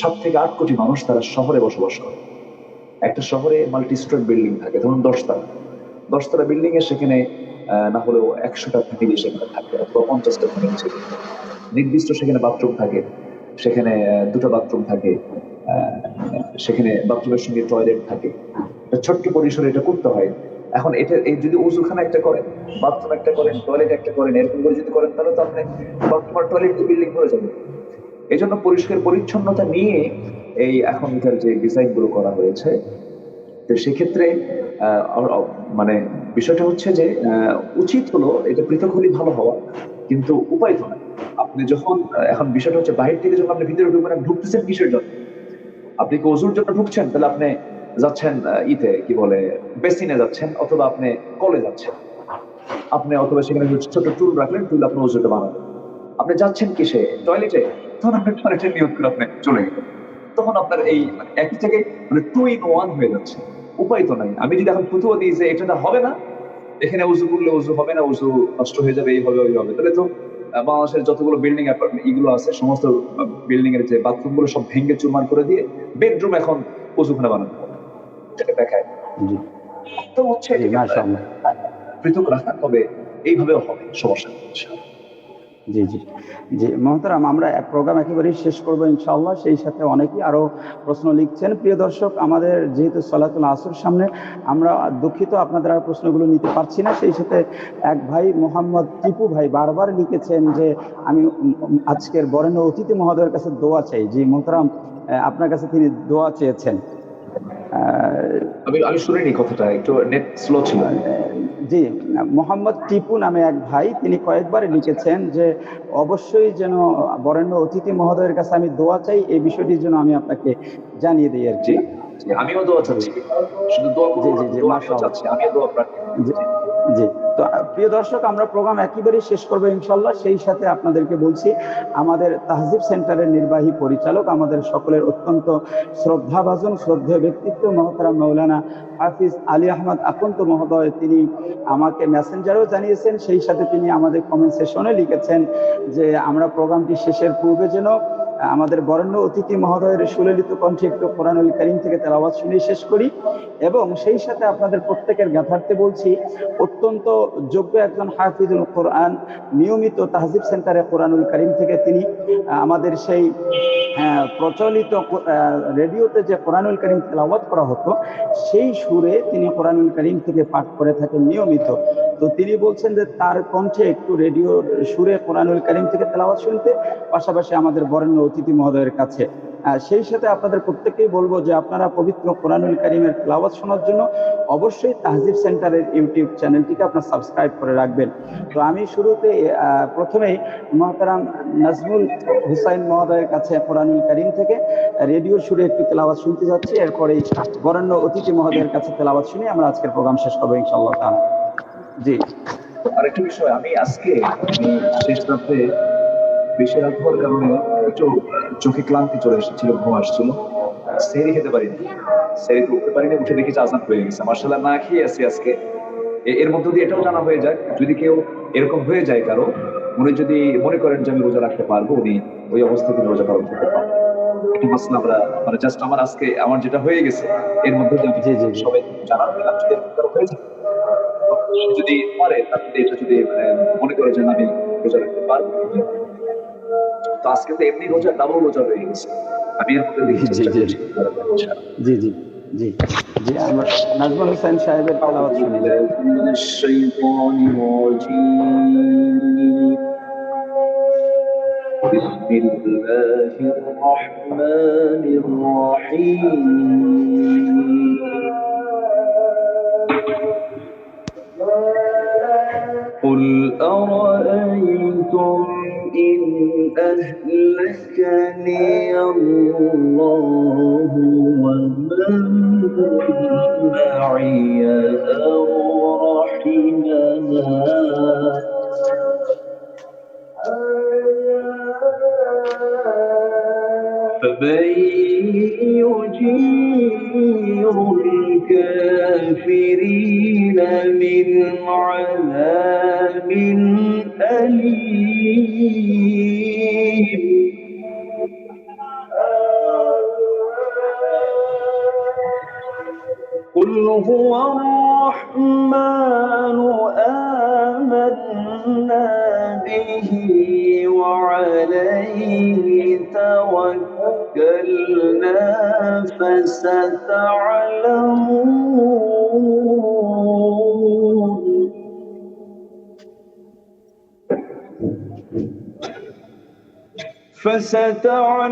7 থেকে 8 কোটি মানুষ তারা শহরে বসবাস করে। একটা শহরে মাল্টি স্টোরি বিল্ডিং থাকে, ধরুন 10 তলা, 10 তলা বিল্ডিং এ সেখানে না হলেও 100টা ফ্যামিলি সেখানে থাকে, অথবা 50টা ফ্যামিলি সেখানে থাকে। নির্দিষ্ট সেখানে বাথরুম থাকে, সেখানে 2টা বাথরুম থাকে, আহ, সেখানে বাথরুমের সঙ্গে টয়লেট থাকে। একটা ছোট্ট পরিসরে এটা করতে হয়। এখন এটা এই যদি ওযুখানা একটা করেন, বাথরুম একটা করেন, টয়লেট একটা করেন, এরকম করে যদি করেন, তাহলে তো আপনি বাথরুম আর টয়লেট বিল্ডিং হয়ে যাবে। এই জন্য পরিষ্কার পরিচ্ছন্নতা নিয়ে এই এখনকার যে ডিজাইন গুলো করা হয়েছে। তো সেক্ষেত্রে মানে বিষয়টা হচ্ছে যে উচিত হলো এটা পৃথক হলেই ভালো হওয়া, কিন্তু উপায় তো নাই। আপনি যখন এখন বিষয়টা হচ্ছে বাহির থেকে যখন আপনি ভিতরে ঢুকবেন, আপনি ঢুকতেছেন কিসের জন্য? আপনি কি ওযুর জন্য ঢুকছেন? তাহলে আপনি যাচ্ছেন ইতে কি বলে বেসিনে যাচ্ছেন, অথবা আপনি কলে যাচ্ছেন, আপনি অথবা সেখানে ছোট টুল রাখলেন, টুল আপনি ওযুটা বানালেন। আপনি যাচ্ছেন কিসে? টয়লেটে। তখন আপনি টয়লেটে নিয়ত করে আপনি চলে গেলেন। তখন আপনার এই মানে একই জায়গায় মানে 2 in 1 হয়ে যাচ্ছে। উপায় তো নাই। আমি যদি এখন ফতুয়া দিই যে এটা হবে না, এখানে উযু করলে উযু হবে না, উযু নষ্ট হয়ে যাবে, এই হবে, ওই হবে, তাহলে তো বাংলাদেশের যতগুলো বিল্ডিং অ্যাপার্টমেন্ট এগুলো আছে, সমস্ত বিল্ডিং এর যে বাথরুম গুলো সব ভেঙে চুরমার করে দিয়ে বেডরুম এখন উযুখানা বানাতে হবে। যেটা দেখায়। জি, তো হচ্ছে জি এটাকে মাশাআল্লাহ। পৃথক রাখা, তবে এইভাবেও হবে, সমস্যা নেই। জি জি জি মোহতারাম, আমরা প্রোগ্রাম একেবারেই শেষ করবো ইনশাআল্লাহ। সেই সাথে অনেকেই আরো প্রশ্ন লিখছেন। প্রিয় দর্শক, আমাদের যেহেতু সালাতুল আসর সামনে, আমরা দুঃখিত আপনাদের আর প্রশ্নগুলো নিতে পারছি না। সেই সাথে এক ভাই মোহাম্মদ টিপু ভাই বারবার লিখেছেন যে আমি আজকের বরেণ্য অতিথি মহোদয়ের কাছে দোয়া চাই। জি মোহতারাম, আপনার কাছে তিনি দোয়া চেয়েছেন। আমি শুনিনি কথাটা, একটু নেট স্লো ছিল। জি, মোহাম্মদ টিপু নামে এক ভাই, তিনি কয়েকবার লিখেছেন যে অবশ্যই যেন বরেণ্য অতিথি মহোদয়ের কাছে আমি দোয়া চাই, এই বিষয়টির জন্য আমি আপনাকে জানিয়ে দিই আর কি। আমিও দোয়া চাচ্ছি, শুধু দোয়া জি করবো না, জি জি দোয়া আমিও মাশাআল্লাহ। চাচ্ছি, আমিও দোয়া প্রার্থী। জি, তো প্রিয় দর্শক, আমরা প্রোগ্রাম একেবারেই শেষ করবো ইনশাল্লাহ। সেই সাথে আপনাদেরকে বলছি, আমাদের তাহজিব সেন্টারের নির্বাহী পরিচালক, আমাদের সকলের অত্যন্ত শ্রদ্ধাভাজন শ্রদ্ধেয় ব্যক্তিত্ব মহতারাম মৌলানা হাফিজ আলী আহমদ আকন্ত মহোদয়, তিনি আমাকে মেসেঞ্জারেও জানিয়েছেন, সেই সাথে তিনি আমাদের কমেন্ট সেশনে লিখেছেন যে আমরা প্রোগ্রামটি শেষের পূর্বে যেন আমাদের বরেণ্য অতিথি মহোদয়ের সুললিত কণ্ঠে একটু কোরআনুল কারীম থেকে তেলাওয়াত শুনে শেষ করি। এবং সেই সাথে আপনাদের প্রত্যেকের জ্ঞাতার্থে বলছি, অত্যন্ত যোগ্য একজন হাফিজুল কোরআন, নিয়মিত তাহজিব সেন্টারে কোরআনুল কারীম থেকে তিনি আমাদের সেই প্রচলিত রেডিওতে যে কোরআনুল কারীম তেলাওয়াত করা হতো, সেই সুরে তিনি কোরআনুল কারীম থেকে পাঠ করে থাকেন নিয়মিত। তো তিনি বলছেন যে তার কণ্ঠে একটু রেডিও সুরে কোরআনুল কারীম থেকে তেলাওয়াত শুনতে, পাশাপাশি আমাদের বরেণ্য অতিথি মহোদয়ের কাছে। সেই সাথে আপনাদের প্রত্যেককেই বলবো যে আপনারা পবিত্র কোরআনুল কারীমের তেলাওয়াত শোনার জন্য অবশ্যই তাহজিব সেন্টারের ইউটিউব চ্যানেলটিকে আপনার সাবস্ক্রাইব করে রাখবেন। তো আমি শুরুতে প্রথমেই মহতারাম নাজমুল হুসাইন মহোদয়ের কাছে কোরআনুল কারীম থেকে রেডিওর সুরে একটু তেলাওয়াত শুনতে যাচ্ছি। এরপরেই বরেণ্য অতিথি মহোদয়ের কাছে তেলাওয়াত শুনে আমরা আজকের প্রোগ্রাম শেষ করবো ইনশাআল্লাহ তাআলা। জি। আরেকটা বিষয়, আমি আজকে শেষ রাতে বেশি রাত হওয়ার কারণে একটু চোখে ক্লান্তি চলে এসেছিল, ঘুম আসছিল, সেহরি খেতে পারিনি, সেহরিতে উঠতে পারিনি। উঠে দেখি আজান হয়ে গেছে, মার্শাল্লাহ না খেয়ে আছি আজকে। এর মধ্য দিয়ে এটাও জানা হয়ে যায়, যদি কেউ এরকম হয়ে যায় কারো, উনি যদি মনে করেন যে আমি রোজা রাখতে পারবো, উনি ওই অবস্থা থেকে রোজা পালন করতে পারবো। এটা মাসলা আমরা মানে জাস্ট আমার আজকে আমার যেটা হয়ে গেছে এর মধ্যে দিয়ে আমি জি জি জি সবাই জানার দিলাম, যদি এরকম কারো হয়ে যায়, যদি পারে, তার যদি এটা যদি মনে করে যে আমি রোজা রাখতে পারবো। তো আজকে তো এমনি রোজা, ডাবল রোজা হয়ে গেছে। আমি এর মধ্যে দেখি জি চেষ্টা জি করছি। জি জি জি জি আমরা নাজমুল হোসেন সাহেবের তেলাওয়াত শুনি। بسم الله الرحمن الرحيم قل أرأيتم إن أهلكني الله ومن معي أو رحمنا فمن يجير الكافرين من عذاب أليم قل هو الرحمن آمنا به وعليه توكلنا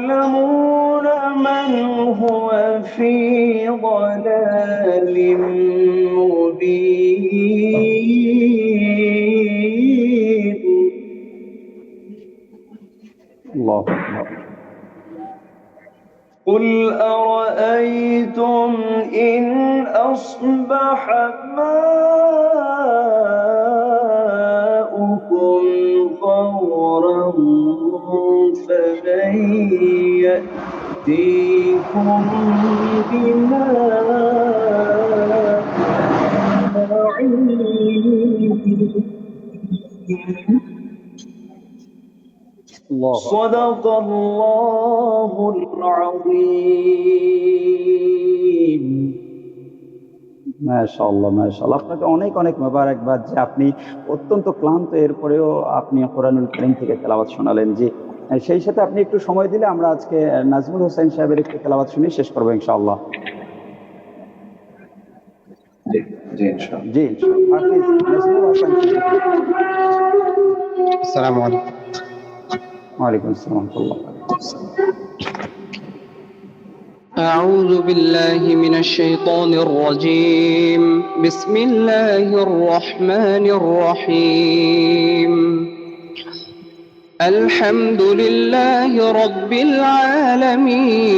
فستعلمون من هو في ضلال مبين الله أكبر. قل أرأيتم إن أصبح ماؤكم غورا فمن يأتيكم بماء صدق الله العظيم. মাশাআল্লাহ মাশাআল্লাহ, আপনাকে অনেক অনেক মোবারকবাদ যে আপনি অত্যন্ত ক্লান্ত, এরপরেও আপনি কোরআনুল কারীম থেকে তেলাওয়াত শোনালেন। জি, সেই সাথে আপনি একটু সময় দিলে আমরা আজকে নাজমুল হোসেন সাহেবের একটু তেলাওয়াত শুনে শেষ করবো ইনশাআল্লাহ। জি জি ইনশাআল্লাহ। জি ইনশাআল্লাহ। হাফিজ নাজমুল হোসেন সিদ্দিকী। আসসালামু আলাইকুম। ওয়ালাইকুম আসসালাম ওয়া রাহমাতুল্লাহ। أعوذ بالله من الشيطان الرجيم. بسم الله الرحمن الرحيم. الحمد لله رب العالمين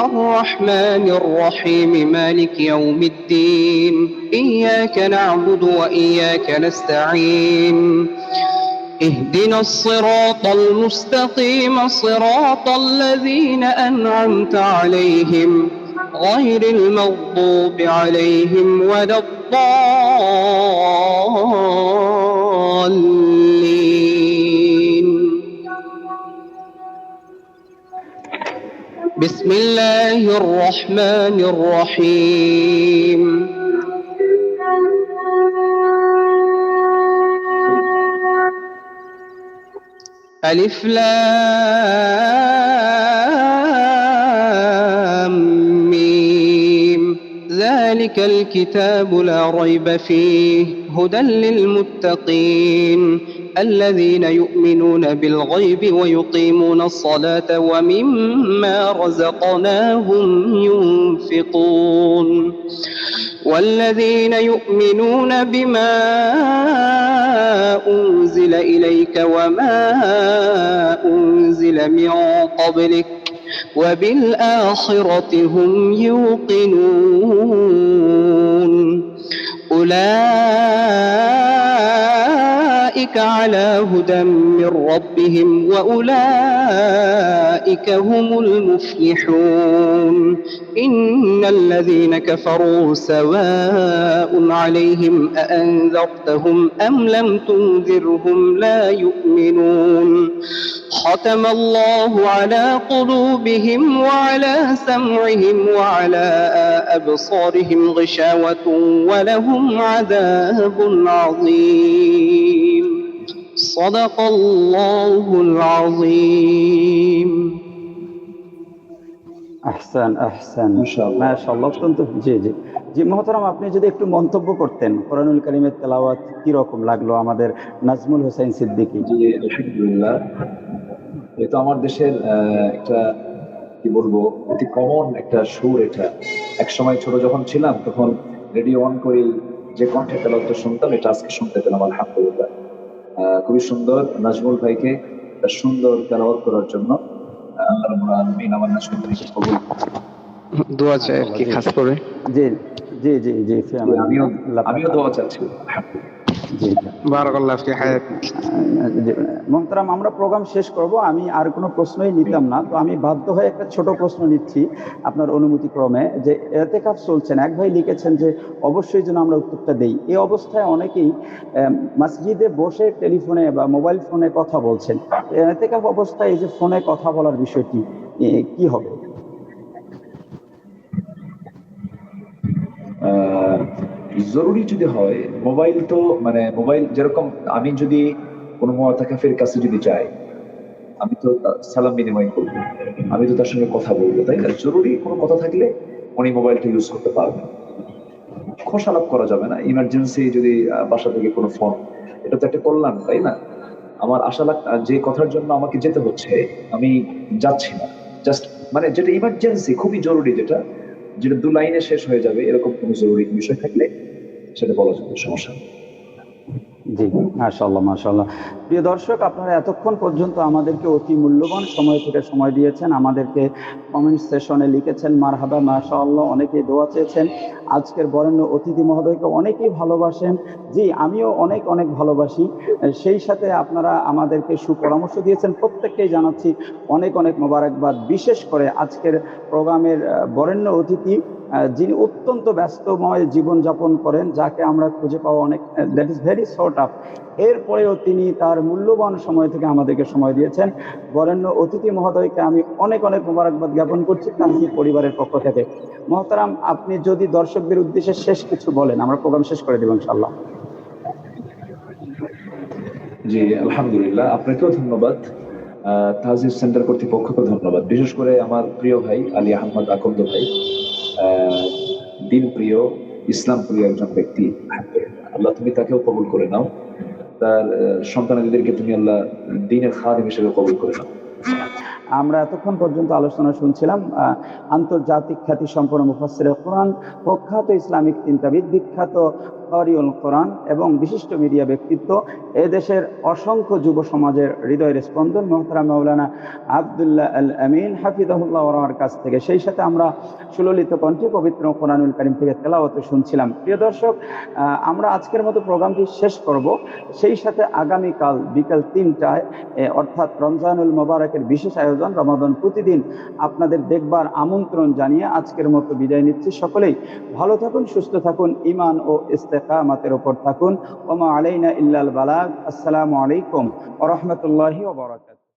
الرحمن الرحيم مالك يوم الدين إياك نعبد وإياك نستعين اهدنا الصراط المستقيم صراط الذين أنعمت عليهم غير المغضوب عليهم ولا الضالين. بسم الله الرحمن الرحيم. ألف لام ميم ذلك الكتاب لا ريب فيه هدى للمتقين الذين يؤمنون بالغيب ويقيمون الصلاة ومما رزقناهم ينفقون والذين يؤمنون بما أنزل إليك وما أنزل من قبلك وبالآخرة هم يوقنون أولئك على هدى من ربهم وأولئك هم المفلحون. إن الذين كفروا سواء عليهم أأنذرتهم أم لم تنذرهم لا يؤمنون. ختم الله على قلوبهم وعلى سمعهم وعلى أبصارهم غشاوة ولهم عذاب عظيم. صدق الله العظيم. আহসান আহসান মাশাআল্লাহ। মাশাআল্লাহ, অত্যন্ত জি জি জি মোহতারাম, আপনি যদি একটু মন্তব্য করতেন কোরআনুল কারীমের তেলাওয়াত কি রকম লাগলো আমাদের নাজমুল হোসেন সিদ্দিকী। জি আলহামদুলিল্লাহ। এটা আমার দেশের একটা কি বলবো অতি কমন একটা সুর। এটা এক সময় ছোট যখন ছিলাম তখন রেডিও অন করে যে কণ্ঠে তেলাওয়াতটা শুনতাম, এটা আজকে শুনতে পেলাম আলহামদুলিল্লাহ। খুবই সুন্দর নাজমুল ভাইকে একটা সুন্দর তেলাওয়াত করার জন্য আল্লাহ রাব্বুল আলামিন আমার নাজমুল ভাইকে কবুল করুন। দোয়া চাই আর কি খাস করে। জি জি জি জি আমিও দোয়া চাচ্ছি আলহামদুলিল্লাহ। জি বারাকাল্লাহু ফি হায়াতিক। মোহতারাম, আমরা প্রোগ্রাম শেষ করব। আমি আর কোনো প্রশ্নই নিতাম না, তো আমি বাধ্য হয়ে একটা ছোট প্রশ্ন নিচ্ছি আপনার অনুমতি ক্রমে। যে এতেকাফ চলছেন, এক ভাই লিখেছেন যে অবশ্যই যেন আমরা উত্তরটা দেই। এই অবস্থায় অনেকেই মসজিদে বসে টেলিফোনে বা মোবাইল ফোনে কথা বলছেন। এতেকাফ অবস্থায় এই যে ফোনে কথা বলার বিষয়টি কি হবে? জরুরি যদি হয় মোবাইল, তো মানে মোবাইল যেরকম আমি যদি কোনো মুতাকাফির কাছে যদি যাই, আমি তো সালাম বিনিময় করবো, আমি তো তার সঙ্গে কথা বলবো, তাই না? জরুরি কোনো কথা থাকলে উনি মোবাইলটা ইউজ করতে পারবেন, খোশালাপ করা যাবে না। ইমার্জেন্সি যদি বাসা থেকে কোনো ফোন, এটা তো একটা কল্যাণ, তাই না? আমার আশা যে কথার জন্য আমাকে যেতে হচ্ছে আমি যাচ্ছি না, জাস্ট মানে যেটা ইমার্জেন্সি খুবই জরুরি, যেটা যেটা 2 লাইনে শেষ হয়ে যাবে, এরকম কোনো জরুরি বিষয় থাকলে সেটা বলা যাবে, সমস্যা নেই। জি মাশাআল্লাহ মাশাআল্লাহ। প্রিয় দর্শক, আপনারা এতক্ষণ পর্যন্ত আমাদেরকে অতি মূল্যবান সময় থেকে সময় দিয়েছেন, আমাদেরকে কমেন্ট সেশনে লিখেছেন মারহাবা মাশাআল্লাহ, অনেকেই দোয়া চেয়েছেন। আজকের বরেণ্য অতিথি মহোদয়কে অনেকেই ভালোবাসেন। জি, আমিও অনেক অনেক ভালোবাসি। সেই সাথে আপনারা আমাদেরকে সুপরামর্শ দিয়েছেন, প্রত্যেককেই জানাচ্ছি অনেক অনেক মোবারকবাদ। বিশেষ করে আজকের প্রোগ্রামের বরেণ্য অতিথি যিনি অত্যন্ত ব্যস্তময় জীবনযাপন করেন, যাকে আমরা খুঁজে পাওয়া অনেক, that is very short up. এরপরেও তিনি তার মূল্যবান সময় থেকে আমাদেরকে সময় দিয়েছেন। বরেণ্য অতিথি মহোদয়কে আমি অনেক অনেক মোবারকবাদ জ্ঞাপন করছি তানভীর পরিবারের পক্ষ থেকে। মহতারাম, আপনি যদি দর্শকদের উদ্দেশ্যে শেষ কিছু বলেন, আমরা প্রোগ্রাম শেষ করে দেব ইনশাআল্লাহ। জি, আলহামদুলিল্লাহ, আপনাকেও ধন্যবাদ, তাহজিব সেন্টার কর্তৃপক্ষকে ধন্যবাদ, বিশেষ করে আমার প্রিয় ভাই আলী আহমদ আকন্দ ভাই, দিন প্রিয়, ইসলাম প্রিয় একজন ব্যক্তি। আল্লাহ তুমি তাকেও কবুল করে নাও, তার সন্তানাদিদেরকে তুমি আল্লাহ দ্বীনের খাদিম হিসেবে কবুল করে নাও। আমরা এতক্ষণ পর্যন্ত আলোচনা শুনছিলাম আন্তর্জাতিক খ্যাতি সম্পন্ন মুফাসসিরে কোরআন, প্রখ্যাত ইসলামিক চিন্তাবিদ, বিখ্যাত কারিউল কোরআন এবং বিশিষ্ট মিডিয়া ব্যক্তিত্ব, এদেশের অসংখ্য যুব সমাজের হৃদয়ের স্পন্দন মোহতারাম মাওলানা আব্দুল্লাহ আল আমিন হাফিজাহুল্লাহ ওয়ার কাছ থেকে। সেই সাথে আমরা সুললিত কণ্ঠে পবিত্র কোরআনুল কারীম থেকে তেলাওয়াত শুনছিলাম। প্রিয় দর্শক, আমরা আজকের মতো প্রোগ্রামটি শেষ করব। সেই সাথে আগামীকাল বিকাল 3টায় অর্থাৎ রমজানুল মোবারকের বিশেষ আয়োজন রমাদান প্রতিদিন আপনাদের দেখবার আমন্ত্রণ জানিয়ে আজকের মতো বিদায় নিচ্ছি। সকলেই ভালো থাকুন, সুস্থ থাকুন, ঈমান ও ইস্তেকামাতের উপর থাকুন। ওয়া মা আলাইনা ইল্লাল বালাগ। আসসালামু আলাইকুম ওয়া রাহমাতুল্লাহি ওয়া বারাকাতুহু।